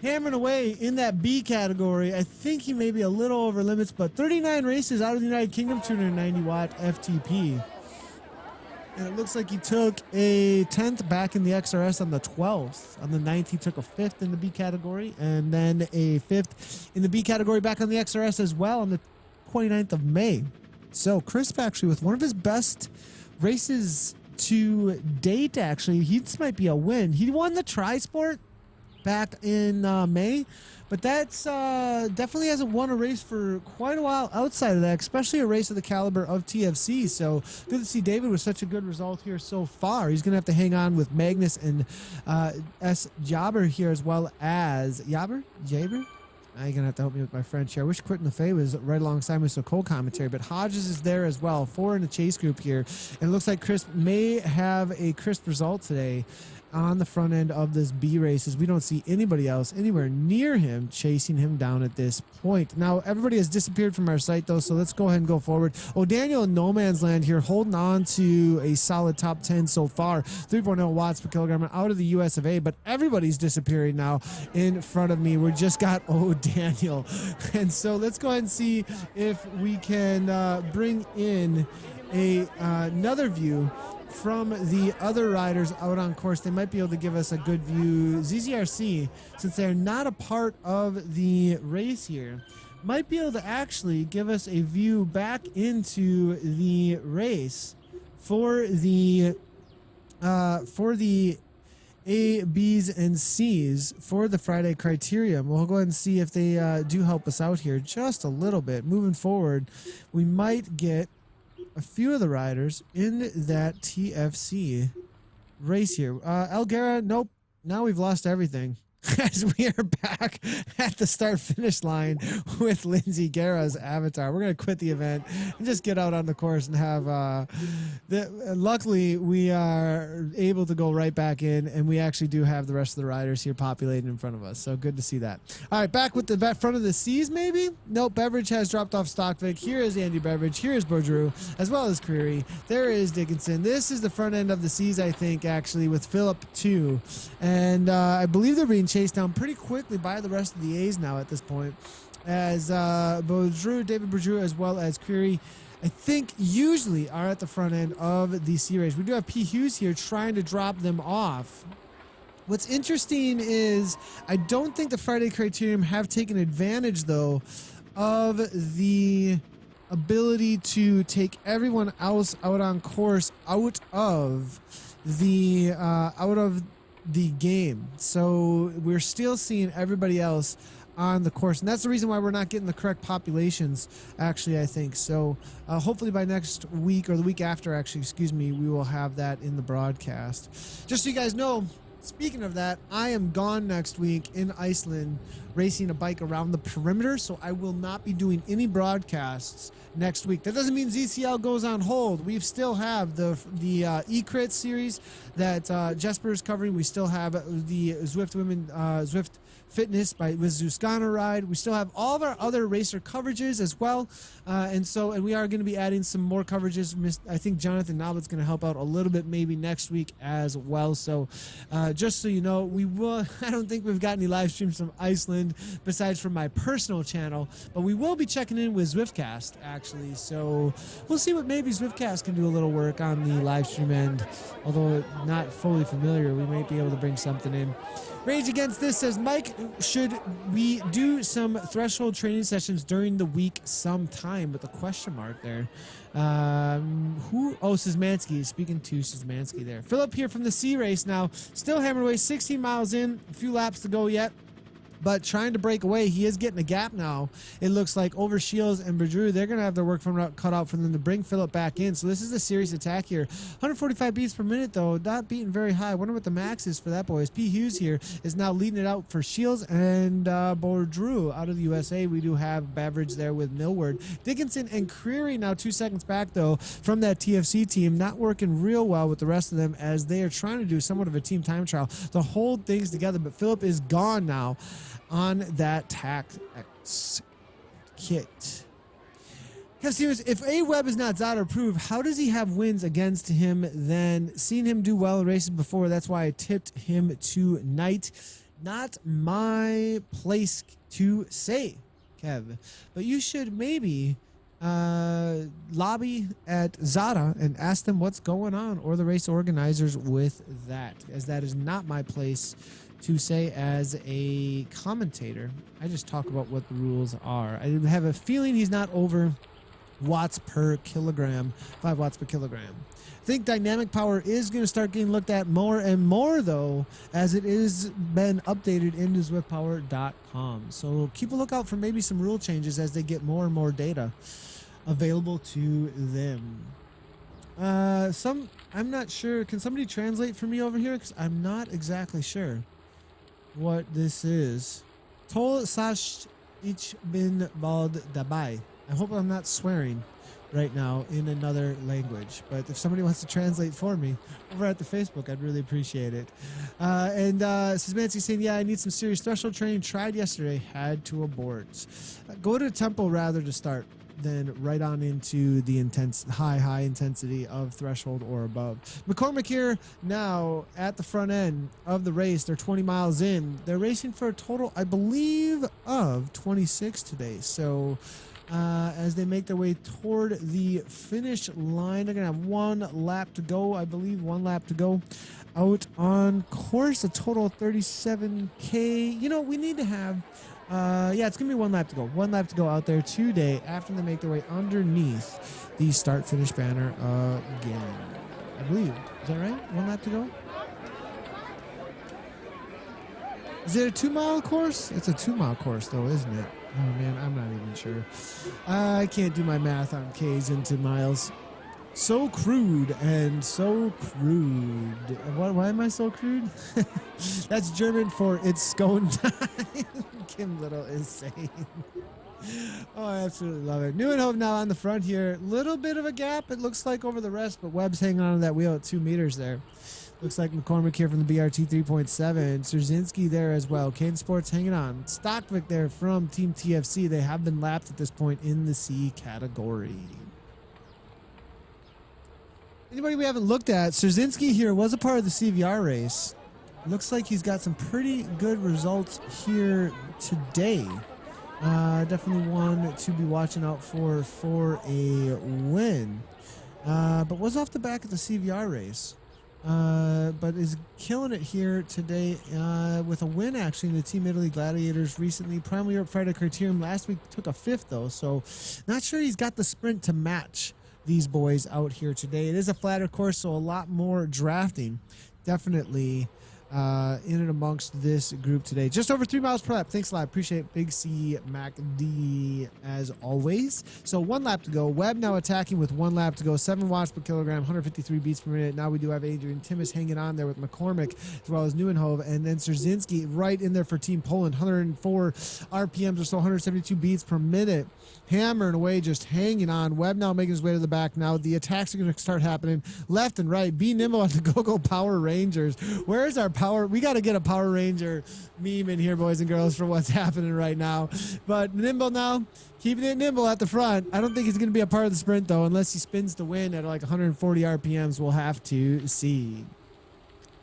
hammering away in that B category. I think he may be a little over limits, but 39 races out of the United Kingdom, 290 watt FTP. And it looks like he took a 10th back in the XRS on the 12th. On the 9th, he took a 5th in the B category, and then a 5th in the B category back on the XRS as well on the 29th of May. So Crisp actually with one of his best races to date, actually. This might be a win. He won the Tri-Sport back in May, but that's definitely hasn't won a race for quite a while outside of that, especially a race of the caliber of TFC. So good to see David with such a good result here so far. He's going to have to hang on with Magnus and S. Jabber here, as well as Jaber? Now you're going to have to help me with my French here. I wish Quentin Lefebvre was right alongside me, so co-commentary. But Hodges is there as well. 4 in the chase group here. And it looks like Crisp may have a crisp result today on the front end of this B races. We don't see anybody else anywhere near him chasing him down at this point. Now, everybody has disappeared from our site, though, so let's go ahead and go forward. Oh, Daniel in no man's land here, holding on to a solid top 10 so far. 3.0 watts per kilogram out of the US of A, but everybody's disappearing now in front of me. We just got, Daniel. And so let's go ahead and see if we can bring in another view from the other riders out on course. They might be able to give us a good view. ZZRC, since they're not a part of the race here, might be able to actually give us a view back into the race for the A, B's, and C's for the Friday Criterium. We'll go ahead and see if they do help us out here just a little bit. Moving forward, we might get a few of the riders in that TFC race here. Elguera, nope. Now we've lost everything. As we are back at the start-finish line with Lindsay Guerra's avatar. We're going to quit the event and just get out on the course and have luckily we are able to go right back in, and we actually do have the rest of the riders here populating in front of us, so good to see that. All right, back with the front of the C's maybe? Nope, Beveridge has dropped off Stockvik. Here is Andy Beveridge. Here is Boudreau, as well as Creary. There is Dickinson. This is the front end of the C's, I think, actually, with Phillip too, and I believe they're being chased down pretty quickly by the rest of the A's now at this point, as David Boudreau, as well as Creary, I think usually are at the front end of the C race. We do have P. Hughes here trying to drop them off. What's interesting is I don't think the Friday Criterium have taken advantage, though, of the ability to take everyone else out on course out of the game. So we're still seeing everybody else on the course, and that's the reason why we're not getting the correct populations, actually, I think. So hopefully by next week, or the week after, actually, excuse me, we will have that in the broadcast. Just so you guys know, speaking of that, I am gone next week in Iceland racing a bike around the perimeter, so I will not be doing any broadcasts next week. That doesn't mean ZCL goes on hold. We still have the E-Crit series that Jesper is covering. We still have the Zwift Zwift Fitness with Zuskana Ride. We still have all of our other racer coverages as well, and we are going to be adding some more coverages. I think Jonathan Nalbut's going to help out a little bit maybe next week as well. So just so you know, we will. I don't think we've got any live streams from Iceland besides from my personal channel, but we will be checking in with Zwiftcast actually. So we'll see what maybe Zwiftcast can do a little work on the live stream end. Although not fully familiar, we might be able to bring something in. Rage Against This says, Mike, should we do some threshold training sessions during the week sometime? With a question mark there. Who? Oh, Szymanski. Speaking to Szymanski there. Philip here from the C race now. Still hammering away, 16 miles in. A few laps to go yet. But trying to break away, he is getting a gap now. It looks like over Shields and Bedrew, they're going to have their work cut out for them to bring Phillip back in. So this is a serious attack here. 145 beats per minute, though, not beating very high. I wonder what the max is for that, boys. P. Hughes here is now leading it out for Shields and Bedrew out of the USA. We do have Beveridge there with Millward. Dickinson and Creary now 2 seconds back, though, from that TFC team. Not working real well with the rest of them as they are trying to do somewhat of a team time trial to hold things together. But Phillip is gone now on that tactics kit. If A. Webb is not Zada approved, how does he have wins against him then? Seen him do well in races before. That's why I tipped him tonight. Not my place to say, Kev. But you should maybe lobby at Zada and ask them what's going on, or the race organizers with that, as that is not my place to say as a commentator. I just talk about what the rules are. I have a feeling he's not over watts per kilogram, 5 watts per kilogram. I think dynamic power is going to start getting looked at more and more, though, as it is been updated into zwiftpower.com. So keep a lookout for maybe some rule changes as they get more and more data available to them. I'm not sure. Can somebody translate for me over here? Because I'm not exactly sure what this is. Tol sash ich bin bald dabei. I hope I'm not swearing right now in another language, but if somebody wants to translate for me over at the Facebook, I'd really appreciate it. And Szymanski saying, yeah, I need some serious threshold training. Tried yesterday, had to abort. Go to tempo rather to start than right on into the high intensity of threshold or above. McCormick here now at the front end of the race. They're 20 miles in. They're racing for a total, I believe, of 26 today. So as they make their way toward the finish line, they're going to have 1 lap to go. I believe 1 lap to go out on course, a total of 37K. You know, we need to have yeah, it's going to be 1 lap to go. 1 lap to go out there today after they make their way underneath the start-finish banner again. I believe. Is that right? 1 lap to go? Is it a 2-mile course? It's a 2-mile course, though, isn't it? Oh, man, I'm not even sure. I can't do my math on Ks into miles. So crude and so crude. Why am I so crude? That's German for it's scone time. Kim Little is saying. Oh, I absolutely love it. Nieuwenhoven now on the front here. Little bit of a gap, it looks like, over the rest, but Webb's hanging on to that wheel at 2 meters there. Looks like McCormick here from the BRT 3.7. Szerzynski there as well. Kane Sports hanging on. Stockvik there from Team TFC. They have been lapped at this point in the C category. Anybody we haven't looked at, Szerzynski here was a part of the CVR race. Looks like he's got some pretty good results here today. Definitely one to be watching out for a win. But was off the back of the CVR race. But is killing it here today with a win, actually, in the Team Italy Gladiators recently. Primal Europe Friday Criterium last week took a 5th, though, so not sure he's got the sprint to match these boys out here today. It is a flatter course, so a lot more drafting definitely in and amongst this group today. Just over 3 miles per lap. Thanks a lot. Appreciate it. Big C Mac D as always. So 1 lap to go. Webb now attacking with 1 lap to go. 7 watts per kilogram, 153 beats per minute. Now we do have Adrian Timmis hanging on there with McCormick as well as Nieuwenhoven, and then Szerzynski right in there for Team Poland. 104 RPMs or so, 172 beats per minute. Hammering away, just hanging on. Webb now making his way to the back now. The attacks are going to start happening left and right. Be nimble on the Go-Go Power Rangers. Where's our power? We got to get a Power Ranger meme in here, boys and girls, for what's happening right now. But nimble now, keeping it nimble at the front. I don't think he's going to be a part of the sprint, though, unless he spins to win at like 140 RPMs. We'll have to see.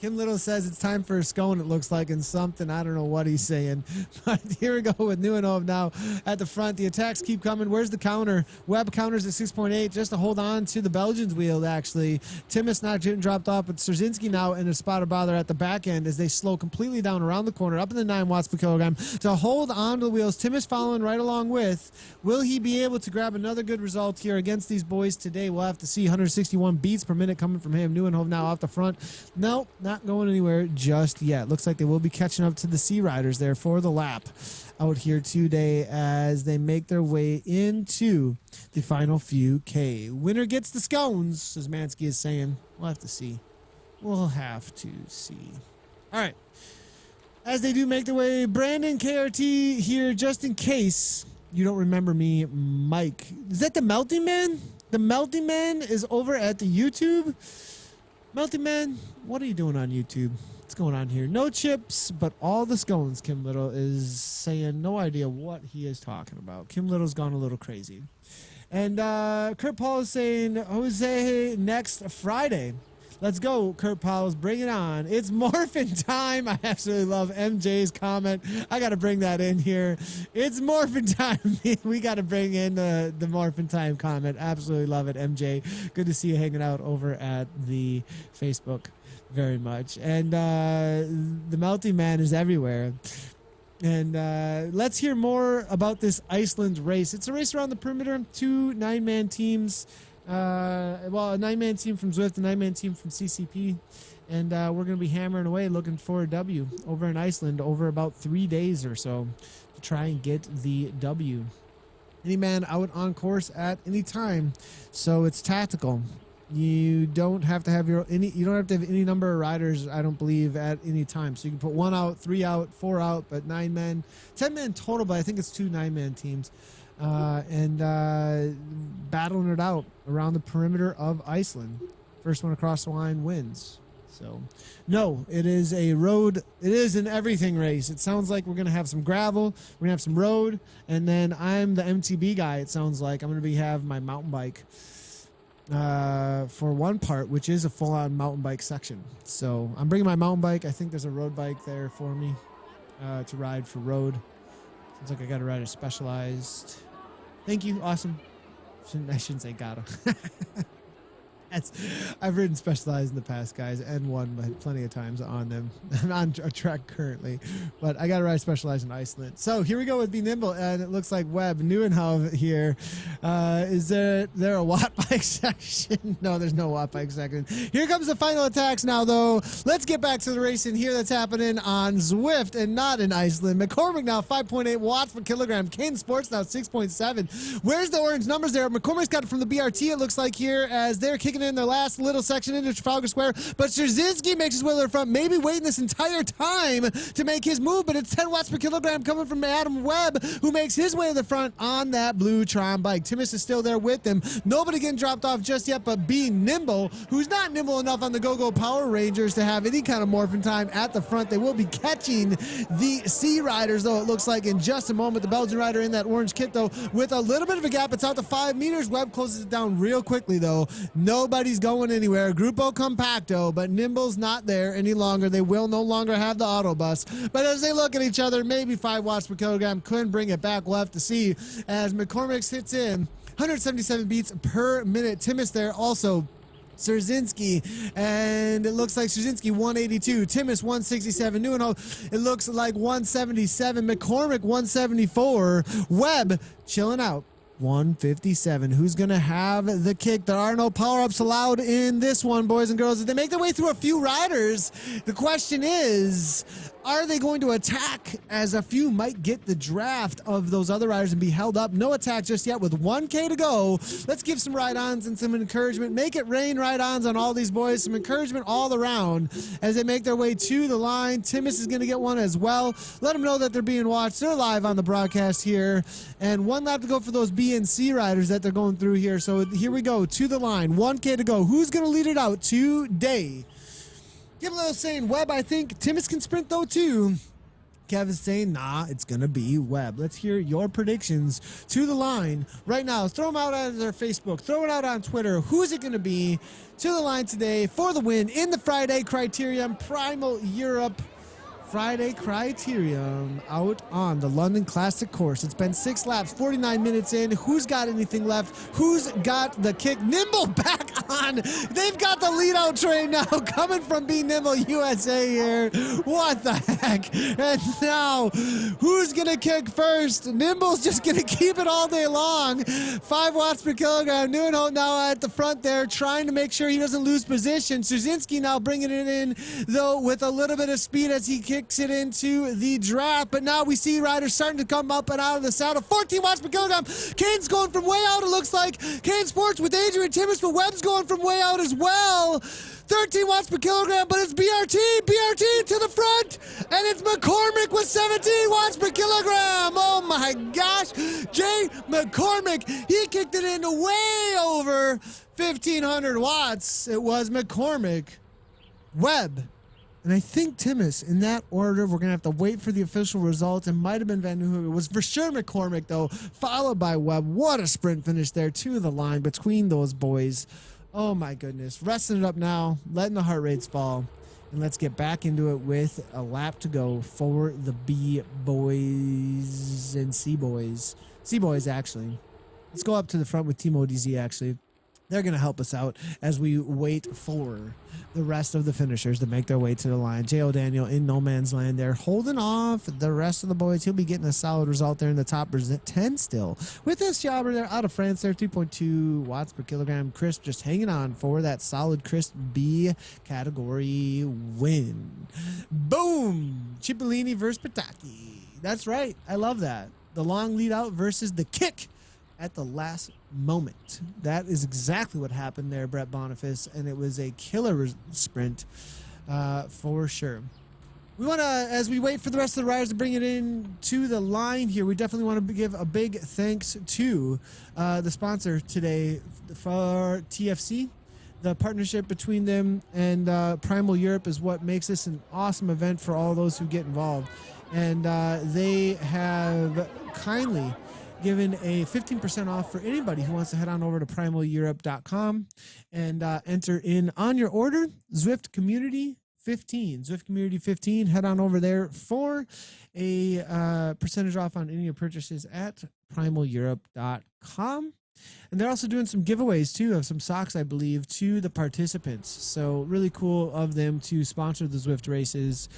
Kim Little says it's time for a scone, it looks like, and something. I don't know what he's saying. But here we go with Nieuwenhoven now at the front. The attacks keep coming. Where's the counter? Webb counters at 6.8 just to hold on to the Belgians' wheel, actually. Timmins not getting dropped off, but Szerzynski now in a spot of bother at the back end as they slow completely down around the corner, up in the 9 watts per kilogram to hold on to the wheels. Timmins following right along with. Will he be able to grab another good result here against these boys today? We'll have to see. 161 beats per minute coming from him. Nieuwenhoven now off the front. Nope, not going anywhere just yet. Looks like they will be catching up to the Sea Riders there for the lap out here today as they make their way into the final few K. Winner gets the scones, as Mansky is saying. We'll have to see. We'll have to see. All right. As they do make their way, Brandon KRT here, just in case you don't remember me, Mike. Is that the Melting Man? The Melting Man is over at the YouTube. Melty Man, what are you doing on YouTube? What's going on here? No chips, but all the scones, Kim Little is saying. No idea what he is talking about. Kim Little's gone a little crazy. And Kurt Paul is saying, Jose, next Friday. Let's go, Kurt Powell's. Bring it on. It's morphin' time. I absolutely love MJ's comment. I got to bring that in here. It's morphin' time. We got to bring in the morphin' time comment. Absolutely love it, MJ. Good to see you hanging out over at the Facebook very much. And the Melty Man is everywhere. And let's hear more about this Iceland race. It's a race around the perimeter. 2 9-man teams. A 9-man team from Zwift, a 9-man team from CCP, and we're going to be hammering away looking for a W over in Iceland over about 3 days or so to try and get the W. Any man out on course at any time, so it's tactical. You don't have to have any number of riders, I don't believe, at any time. So you can put 1 out, 3 out, 4 out, but 9 men, 10 men total, but I think it's 2 9-man teams. And battling it out around the perimeter of Iceland. First one across the line wins. So, no, it is a road. It is an everything race. It sounds like we're going to have some gravel. We're going to have some road. And then I'm the MTB guy, it sounds like. I'm going to have my mountain bike for one part, which is a full-on mountain bike section. So I'm bringing my mountain bike. I think there's a road bike there for me to ride for road. Sounds like I got to ride a Specialized. Thank you. Awesome. I shouldn't say gotta. I've ridden Specialized in the past, guys, and won plenty of times on them. I'm on a track currently, but I got to ride Specialized in Iceland. So here we go with Be Nimble, and it looks like Webb Nieuwenhoven here. Is there a watt bike section? No, there's no watt bike section. Here comes the final attacks now, though. Let's get back to the racing here that's happening on Zwift and not in Iceland. McCormick now 5.8 watts per kilogram. Kane Sports now 6.7. Where's the orange numbers there? McCormick's got it from the BRT, it looks like, here, as they're kicking in their last little section into Trafalgar Square, but Szerzynski makes his way to the front, maybe waiting this entire time to make his move, but it's 10 watts per kilogram coming from Adam Webb, who makes his way to the front on that blue Tron bike. Timmins is still there with him. Nobody getting dropped off just yet, but Be Nimble, who's not nimble enough on the Go-Go Power Rangers to have any kind of morphin' time at the front. They will be catching the Sea Riders, though, it looks like, in just a moment. The Belgian rider in that orange kit, though, with a little bit of a gap. It's out to 5 meters. Webb closes it down real quickly, though. Nobody's going anywhere. Grupo Compacto, but Nimble's not there any longer. They will no longer have the autobus. But as they look at each other, maybe 5 watts per kilogram couldn't bring it back. We'll have to see as McCormick hits in 177 beats per minute. Timmins there also. Szerzynski, and it looks like Szerzynski 182, Timmins 167, Nieuwenhoven, it looks like 177, McCormick 174, Webb chilling out 157. Who's going to have the kick? There are no power-ups allowed in this one, boys and girls. As they make their way through a few riders, the question is, are they going to attack, as a few might get the draft of those other riders and be held up? No attack just yet with 1K to go. Let's give some ride-ons and some encouragement. Make it rain ride-ons on all these boys. Some encouragement all around as they make their way to the line. Timmins is going to get one as well. Let them know that they're being watched. They're live on the broadcast here. And 1 lap to go for those B and C riders that they're going through here. So here we go to the line. 1K to go. Who's going to lead it out today? Give a little saying, Webb, I think. Timmins can sprint, though, too. Kevin's saying, nah, it's going to be Webb. Let's hear your predictions to the line right now. Throw them out on their Facebook. Throw it out on Twitter. Who's it going to be to the line today for the win in the Friday Criterium Primal Europe Friday Criterium out on the London Classic course. It's been 6 laps, 49 minutes in. Who's got anything left? Who's got the kick? Nimble back on. They've got the lead out train now coming from Be Nimble USA here. What the heck? And now, who's going to kick first? Nimble's just going to keep it all day long. 5 watts per kilogram. Nieuwenholt now at the front there trying to make sure he doesn't lose position. Suzinski now bringing it in, though, with a little bit of speed as he kicks it into the draft, but now we see riders starting to come up and out of the saddle. 14 watts per kilogram. Kane's going from way out, it looks like. Kane Sports with Adrian Timmins, but Webb's going from way out as well. 13 watts per kilogram, but it's BRT to the front, and it's McCormick with 17 watts per kilogram. Oh my gosh, Jay McCormick, he kicked it in way over 1,500 watts. It was McCormick, Webb, and I think Timmis in that order. We're going to have to wait for the official results. It might have been Van Nieuwenholt. It was for sure McCormick, though, followed by Webb. What a sprint finish there to the line between those boys. Oh, my goodness. Resting it up now, letting the heart rates fall. And let's get back into it with a lap to go for the B boys and C boys. C boys, actually. Let's go up to the front with Team ODZ, actually. They're going to help us out as we wait for the rest of the finishers to make their way to the line. J.O. Daniel in no man's land there, holding off the rest of the boys. He'll be getting a solid result there in the top 10 still. With this jobber there out of France there, 3.2 watts per kilogram. Crisp just hanging on for that solid Crisp B category win. Boom! Cipollini versus Pataki. That's right. I love that. The long lead out versus the kick at the last moment. That is exactly what happened there, Brett Boniface, and it was a killer sprint for sure. We want to, as we wait for the rest of the riders to bring it in to the line here, we definitely want to give a big thanks to the sponsor today for TFC. The partnership between them and Primal Europe is what makes this an awesome event for all those who get involved. And they have kindly given a 15% off for anybody who wants to head on over to primaleurope.com and enter in on your order Zwift Community 15. Zwift Community 15. Head on over there for a percentage off on any of your purchases at primaleurope.com. And they're also doing some giveaways too of some socks, I believe, to the participants. So really cool of them to sponsor the Zwift races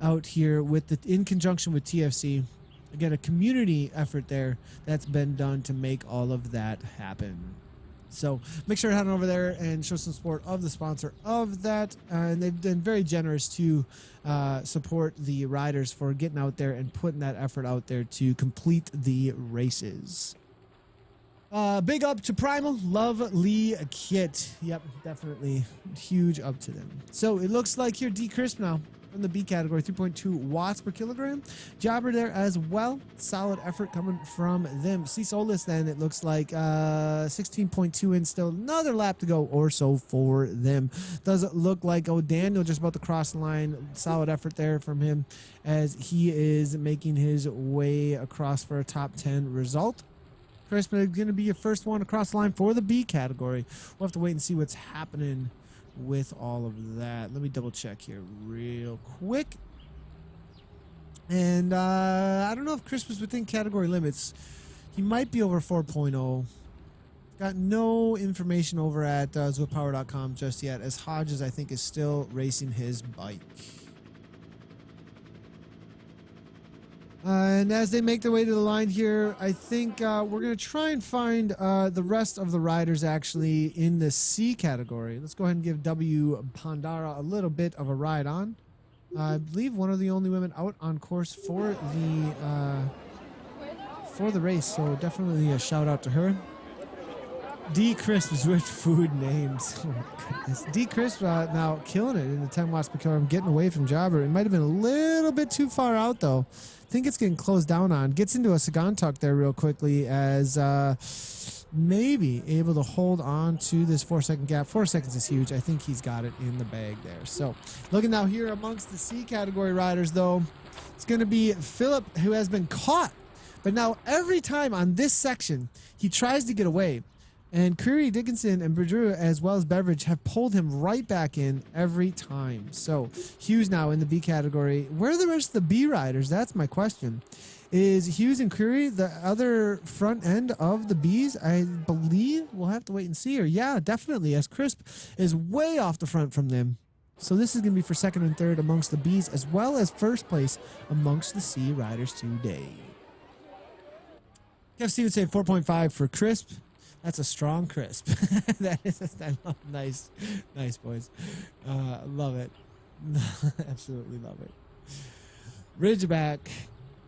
out here in conjunction with TFC. Again, a community effort there that's been done to make all of that happen. So make sure to head on over there and show some support of the sponsor of that. And they've been very generous to support the riders for getting out there and putting that effort out there to complete the races. Big up to Primal. Lovely kit. Yep, definitely. Huge up to them. So it looks like here D Crisp now from the B category, 3.2 watts per kilogram. Jobber there as well. Solid effort coming from them. C Solis then, it looks like 16.2 in still. Another lap to go or so for them. Does it look like Daniel just about to cross the line. Solid effort there from him as he is making his way across for a top 10 result. Crisp is going to be your first one across the line for the B category. We'll have to wait and see what's happening with all of that. Let me double check here real quick. And I don't know if Crisp is within category limits. He might be over 4.0. Got no information over at zwiftpower.com just yet, as Hodges, I think, is still racing his bike. And as they make their way to the line here, I think we're going to try and find the rest of the riders actually in the C category. Let's go ahead and give W. Pandara a little bit of a ride on. I believe one of the only women out on course for the race, so definitely a shout out to her. D. Crisp Zwift food names. Oh my goodness. D. Crisp now killing it in the 10 watts per kilogram, getting away from Jobber. It might have been a little bit too far out though. I think it's getting closed down on. Gets into a Sagan tuck there real quickly as maybe able to hold on to this 4-second gap. 4 seconds is huge. I think he's got it in the bag there. So looking now here amongst the C category riders, though, it's going to be Philip, who has been caught. But now every time on this section, he tries to get away. And Creary, Dickinson, and Berdreau, as well as Beveridge, have pulled him right back in every time. So Hughes now in the B category. Where are the rest of the B riders? That's my question. Is Hughes and Creary the other front end of the Bs? I believe we'll have to wait and see. Or yeah, definitely, as Crisp is way off the front from them. So this is going to be for second and third amongst the Bs, as well as first place amongst the C riders today. Kev Stevens saying 4.5 for Crisp. That's a strong Crisp. That is nice, boys. Love it. Absolutely love it. Ridgeback.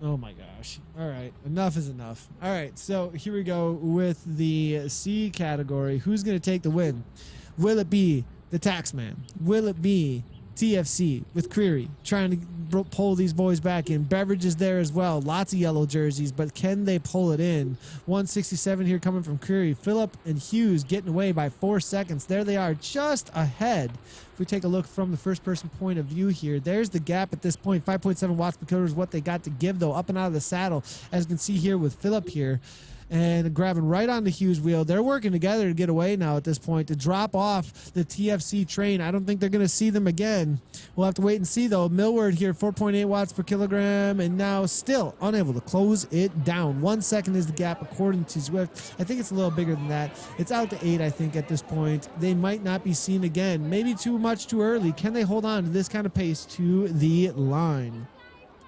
Oh my gosh. All right. Enough is enough. All right. So here we go with the C category. Who's going to take the win? Will it be the Taxman? Will it be TFC with Creary trying to pull these boys back in? Beveridge is there as well. Lots of yellow jerseys, but can they pull it in? 167 here coming from Creary. Phillip and Hughes getting away by 4 seconds. There they are, just ahead. If we take a look from the first person point of view here, there's the gap at this point. 5.7 watts per kilometer is what they got to give, though, up and out of the saddle, as you can see here with Phillip here. And grabbing right on the Hughes wheel. They're working together to get away now at this point, to drop off the TFC train. I don't think they're going to see them again. We'll have to wait and see, though. Millward here, 4.8 watts per kilogram, and now still unable to close it down. 1 second is the gap according to Zwift. I think it's a little bigger than that. It's out to 8, I think, at this point. They might not be seen again. Maybe too much too early. Can they hold on to this kind of pace to the line?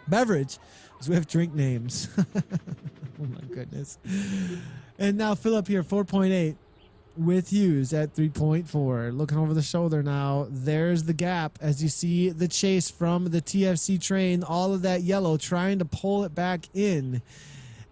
Beverage. Zwift drink names. Oh my goodness. And now Phillip here, 4.8 with Hughes at 3.4. Looking over the shoulder now. There's the gap as you see the chase from the TFC train. All of that yellow trying to pull it back in.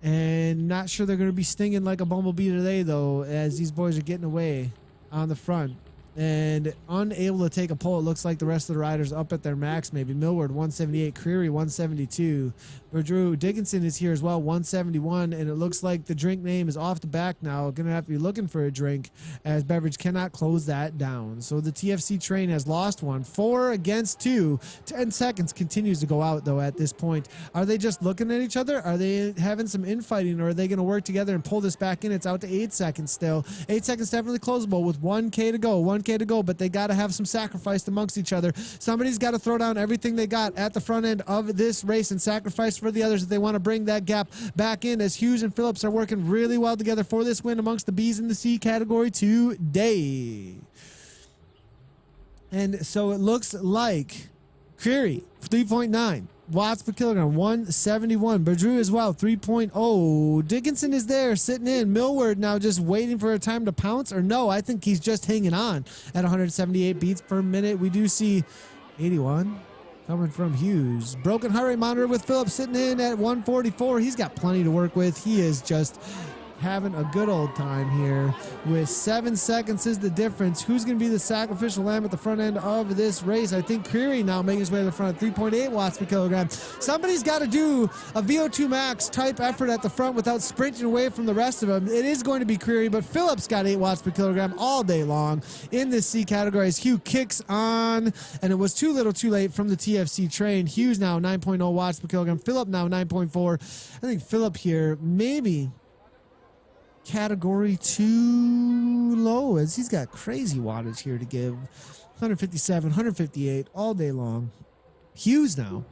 And not sure they're going to be stinging like a bumblebee today, though, as these boys are getting away on the front. And unable to take a pull. It looks like the rest of the riders up at their max, maybe. Millward, 178. Creary, 172. Berdreau, Dickinson is here as well, 171. And it looks like the drink name is off the back now. Going to have to be looking for a drink, as Beveridge cannot close that down. So the TFC train has lost one. 4 against 2. 10 seconds continues to go out, though, at this point. Are they just looking at each other? Are they having some infighting, or are they going to work together and pull this back in? It's out to 8 seconds still. 8 seconds definitely closable with 1K to go. 1K to go, but they got to have some sacrifice amongst each other. Somebody's got to throw down everything they got at the front end of this race and sacrifice for the others if they want to bring that gap back in, as Hughes and Phillips are working really well together for this win amongst the B's in the C category today. And so it looks like Creary, 3.9 watts per kilogram, 171. Berdreau as well, 3.0. Dickinson is there sitting in. Millward now just waiting for a time to pounce, or no, I think he's just hanging on at 178 beats per minute. We do see 81 coming from Hughes. Broken heart rate monitor with Phillips sitting in at 144. He's got plenty to work with. He is just having a good old time here. With 7 seconds is the difference. Who's going to be the sacrificial lamb at the front end of this race? I think Creary now making his way to the front, 3.8 watts per kilogram. Somebody's got to do a VO2 max type effort at the front without sprinting away from the rest of them. It is going to be Creary, but Phillips got 8 watts per kilogram all day long in this C category as Hugh kicks on, and it was too little too late from the TFC train. Hughes now 9.0 watts per kilogram. Phillip now 9.4. I think Phillip here maybe category too low, as he's got crazy wattage here to give. 157, 158 all day long. Hughes now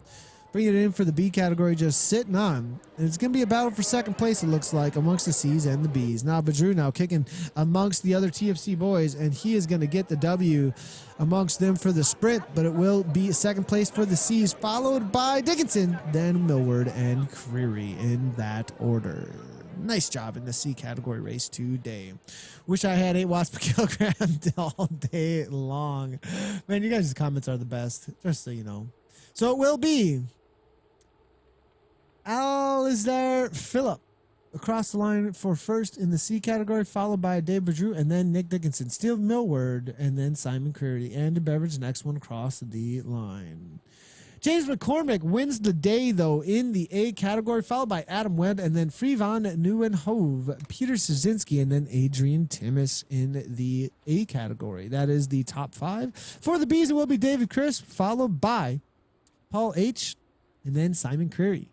bringing it in for the B category, just sitting on. And it's going to be a battle for second place, it looks like, amongst the C's and the B's. Now Berdreau now kicking amongst the other TFC boys, and he is going to get the W amongst them for the sprint, but it will be second place for the C's, followed by Dickinson, then Millward and Creary in that order. Nice job in the C category race today. Wish I had 8 watts per kilogram all day long. Man, you guys' comments are the best, just so you know. So it will be Alistair Phillip across the line for first in the C category, followed by Dave Berdreau and then Nick Dickinson, Steve Millward, and then Simon Creary. And Beveridge next one across the line. James McCormick wins the day, though, in the A category, followed by Adam Webb, and then Frivan Nieuwenhove, Peter Szynski, and then Adrian Timmis in the A category. That is the top 5. For the Bs, it will be David Crisp, followed by Paul H., and then Simon Creary.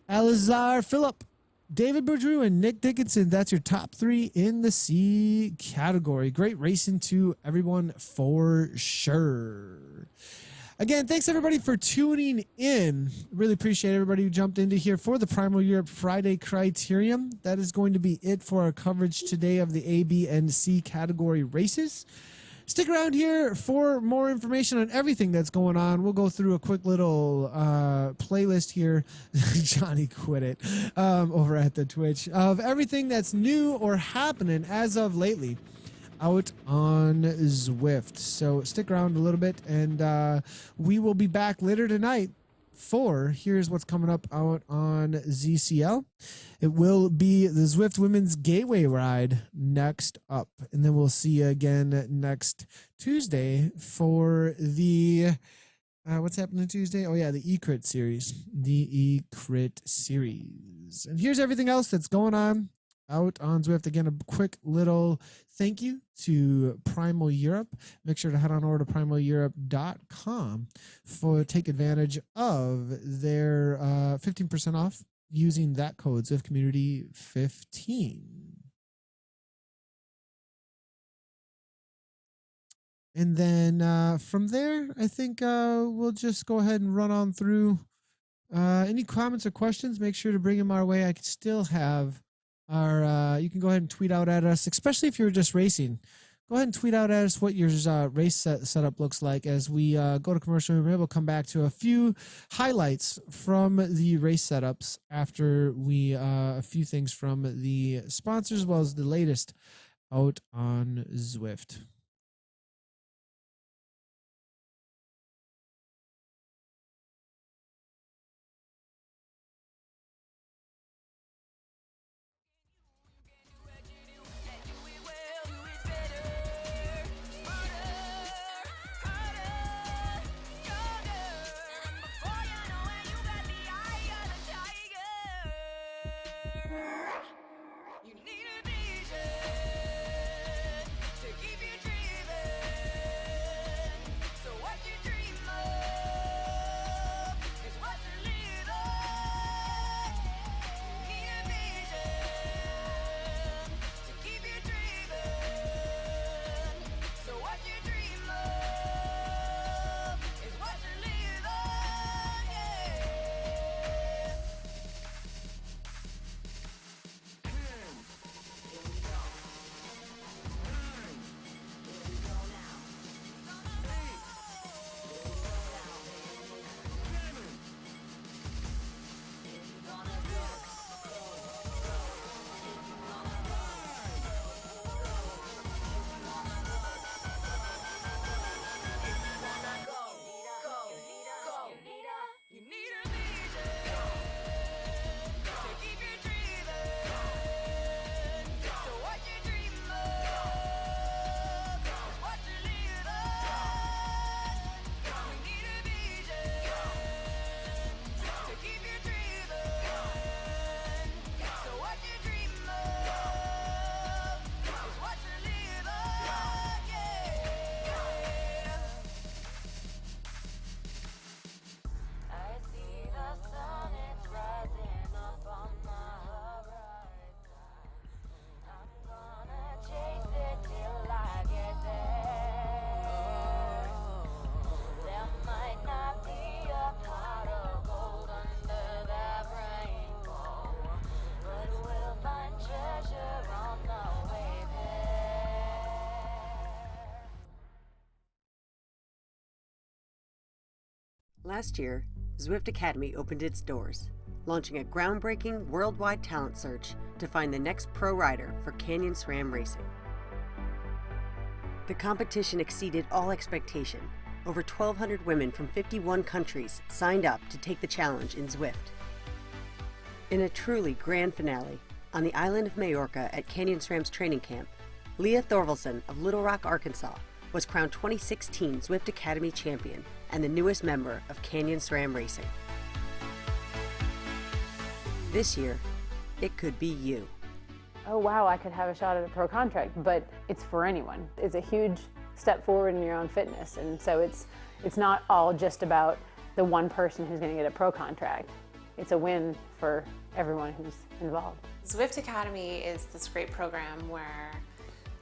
Alizar Phillip, David Boudreau, and Nick Dickinson. That's your top 3 in the C category. Great racing to everyone for sure. Again, thanks everybody for tuning in. Really appreciate everybody who jumped into here for the Primal Europe Friday Criterium. That is going to be it for our coverage today of the A, B, and C category races. Stick around here for more information on everything that's going on. We'll go through a quick little playlist here. Johnny quit it over at the Twitch of everything that's new or happening as of lately out on Zwift. So stick around a little bit, and we will be back later tonight for here's what's coming up out on ZCL. It will be the Zwift Women's Gateway Ride next up, and then we'll see you again next Tuesday for the what's happening Tuesday? Oh yeah, the eCrit series. The eCrit series. And here's everything else that's going on out on Zwift. Again, a quick little thank you to Primal Europe. Make sure to head on over to primaleurope.com for take advantage of their 15% off using that code ZwiftCommunity15. And then from there, I think we'll just go ahead and run on through any comments or questions. Make sure to bring them our way. I can still have our you can go ahead and tweet out at us, especially if you're just racing. Go ahead and tweet out at us what your race setup looks like as we go to commercial. We're able to come back to a few highlights from the race setups after we a few things from the sponsors as well as the latest out on Zwift. Last year, Zwift Academy opened its doors, launching a groundbreaking worldwide talent search to find the next pro rider for Canyon SRAM racing. The competition exceeded all expectation. Over 1,200 women from 51 countries signed up to take the challenge in Zwift. In a truly grand finale, on the island of Majorca at Canyon SRAM's training camp, Leah Thorvaldsen of Little Rock, Arkansas, was crowned 2016 Zwift Academy champion and the newest member of Canyon SRAM Racing. This year, it could be you. Oh wow, I could have a shot at a pro contract, but it's for anyone. It's a huge step forward in your own fitness, and so it's not all just about the one person who's going to get a pro contract. It's a win for everyone who's involved. Zwift Academy is this great program where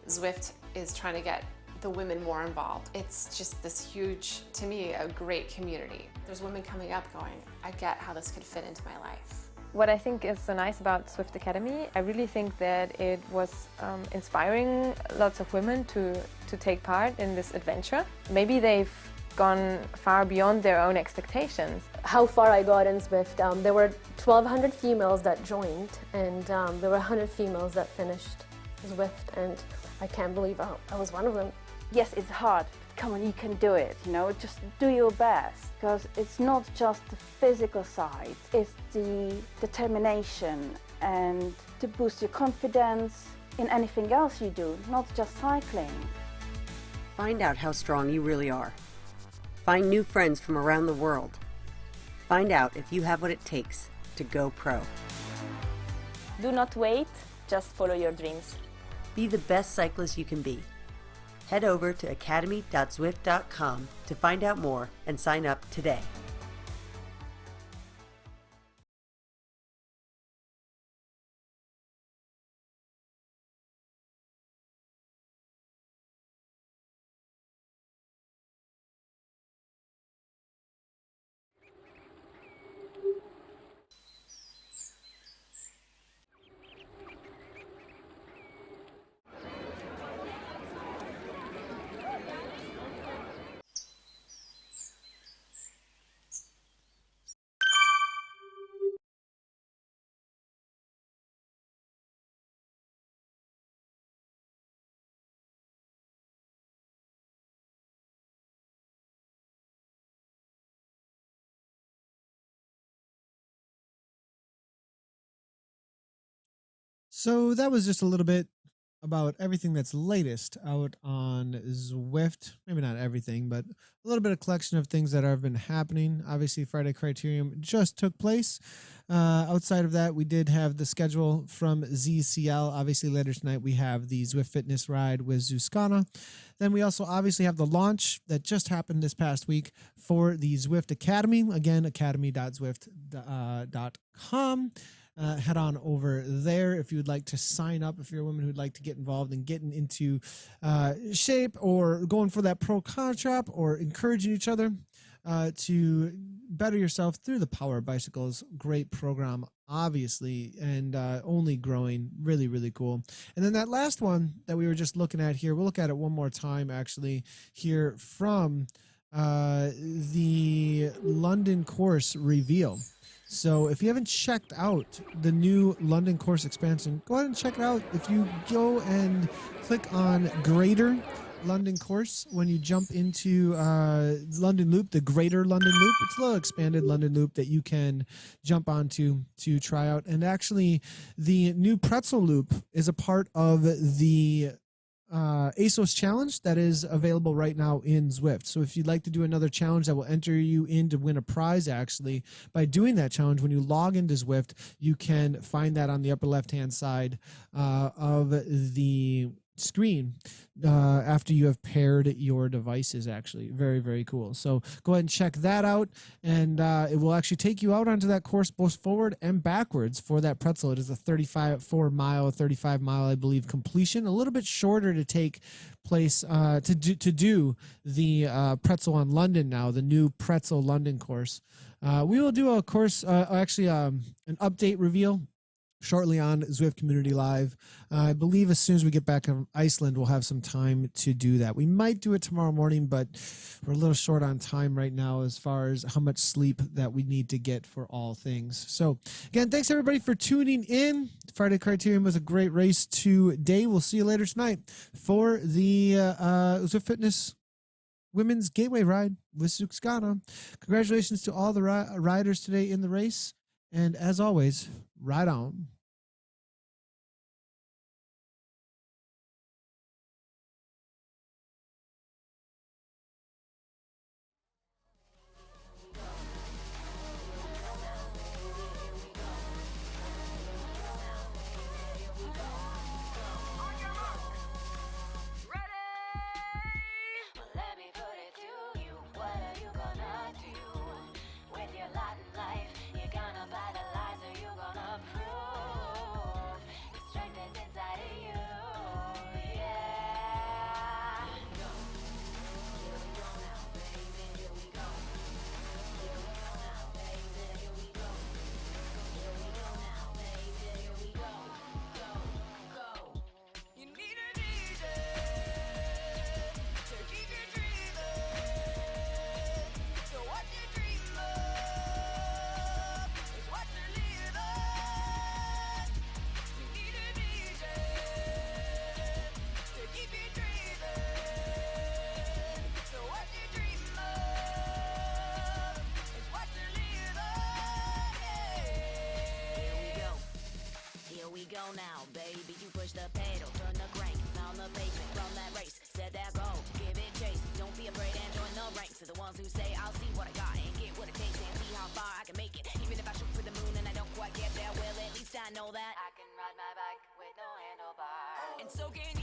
Zwift is trying to get the women more involved. It's just this huge, to me, a great community. There's women coming up going, I get how this could fit into my life. What I think is so nice about Zwift Academy, I really think that it was inspiring lots of women to take part in this adventure. Maybe they've gone far beyond their own expectations. How far I got in Zwift, there were 1,200 females that joined, and there were 100 females that finished Zwift, and I can't believe I was one of them. Yes, it's hard, but come on, you can do it, just do your best. Because it's not just the physical side, it's the determination and to boost your confidence in anything else you do, not just cycling. Find out how strong you really are. Find new friends from around the world. Find out if you have what it takes to go pro. Do not wait, just follow your dreams. Be the best cyclist you can be. Head over to academy.zwift.com to find out more and sign up today. So that was just a little bit about everything that's latest out on Zwift. Maybe not everything, but a little bit of collection of things that have been happening. Obviously, Friday Criterium just took place. Outside of that, we did have the schedule from ZCL. Obviously, later tonight, we have the Zwift Fitness Ride with Zuzkana. Then we also obviously have the launch that just happened this past week for the Zwift Academy. Again, academy.zwift.com. Head on over there if you would like to sign up, if you're a woman who'd like to get involved in getting into shape or going for that pro contract or encouraging each other to better yourself through the power of bicycles. Great program, obviously, and only growing. Really, really cool. And then that last one that we were just looking at here, we'll look at it one more time actually here from the London course reveal. So if you haven't checked out the new London course expansion, go ahead and check it out. If you go and click on Greater London course, when you jump into London Loop, the Greater London Loop, it's a little expanded London Loop that you can jump onto to try out. And actually, the new Pretzel Loop is a part of the ASOS challenge that is available right now in Zwift. So if you'd like to do another challenge that will enter you in to win a prize, actually, by doing that challenge, when you log into Zwift, you can find that on the upper left-hand side of the screen after you have paired your devices. Actually, very, very cool. So go ahead and check that out, and it will actually take you out onto that course both forward and backwards for that pretzel. It is a 35 mile, I believe, completion. A little bit shorter to take place to do the pretzel on London now, the new pretzel London course. We will do a course, actually an update reveal shortly on Zwift Community Live. I believe as soon as we get back from Iceland, we'll have some time to do that. We might do it tomorrow morning, but we're a little short on time right now as far as how much sleep that we need to get for all things. So again, thanks everybody for tuning in. Friday Criterium was a great race today. We'll see you later tonight for the Zwift Fitness Women's Gateway Ride with Zuzkana. Congratulations to all the riders today in the race. And as always, ride on. ones who say I'll see what I got and get what it takes and see how far I can make it. Even if I shoot for the moon and I don't quite get there, well, at least I know that I can ride my bike with no handlebars. And so can you.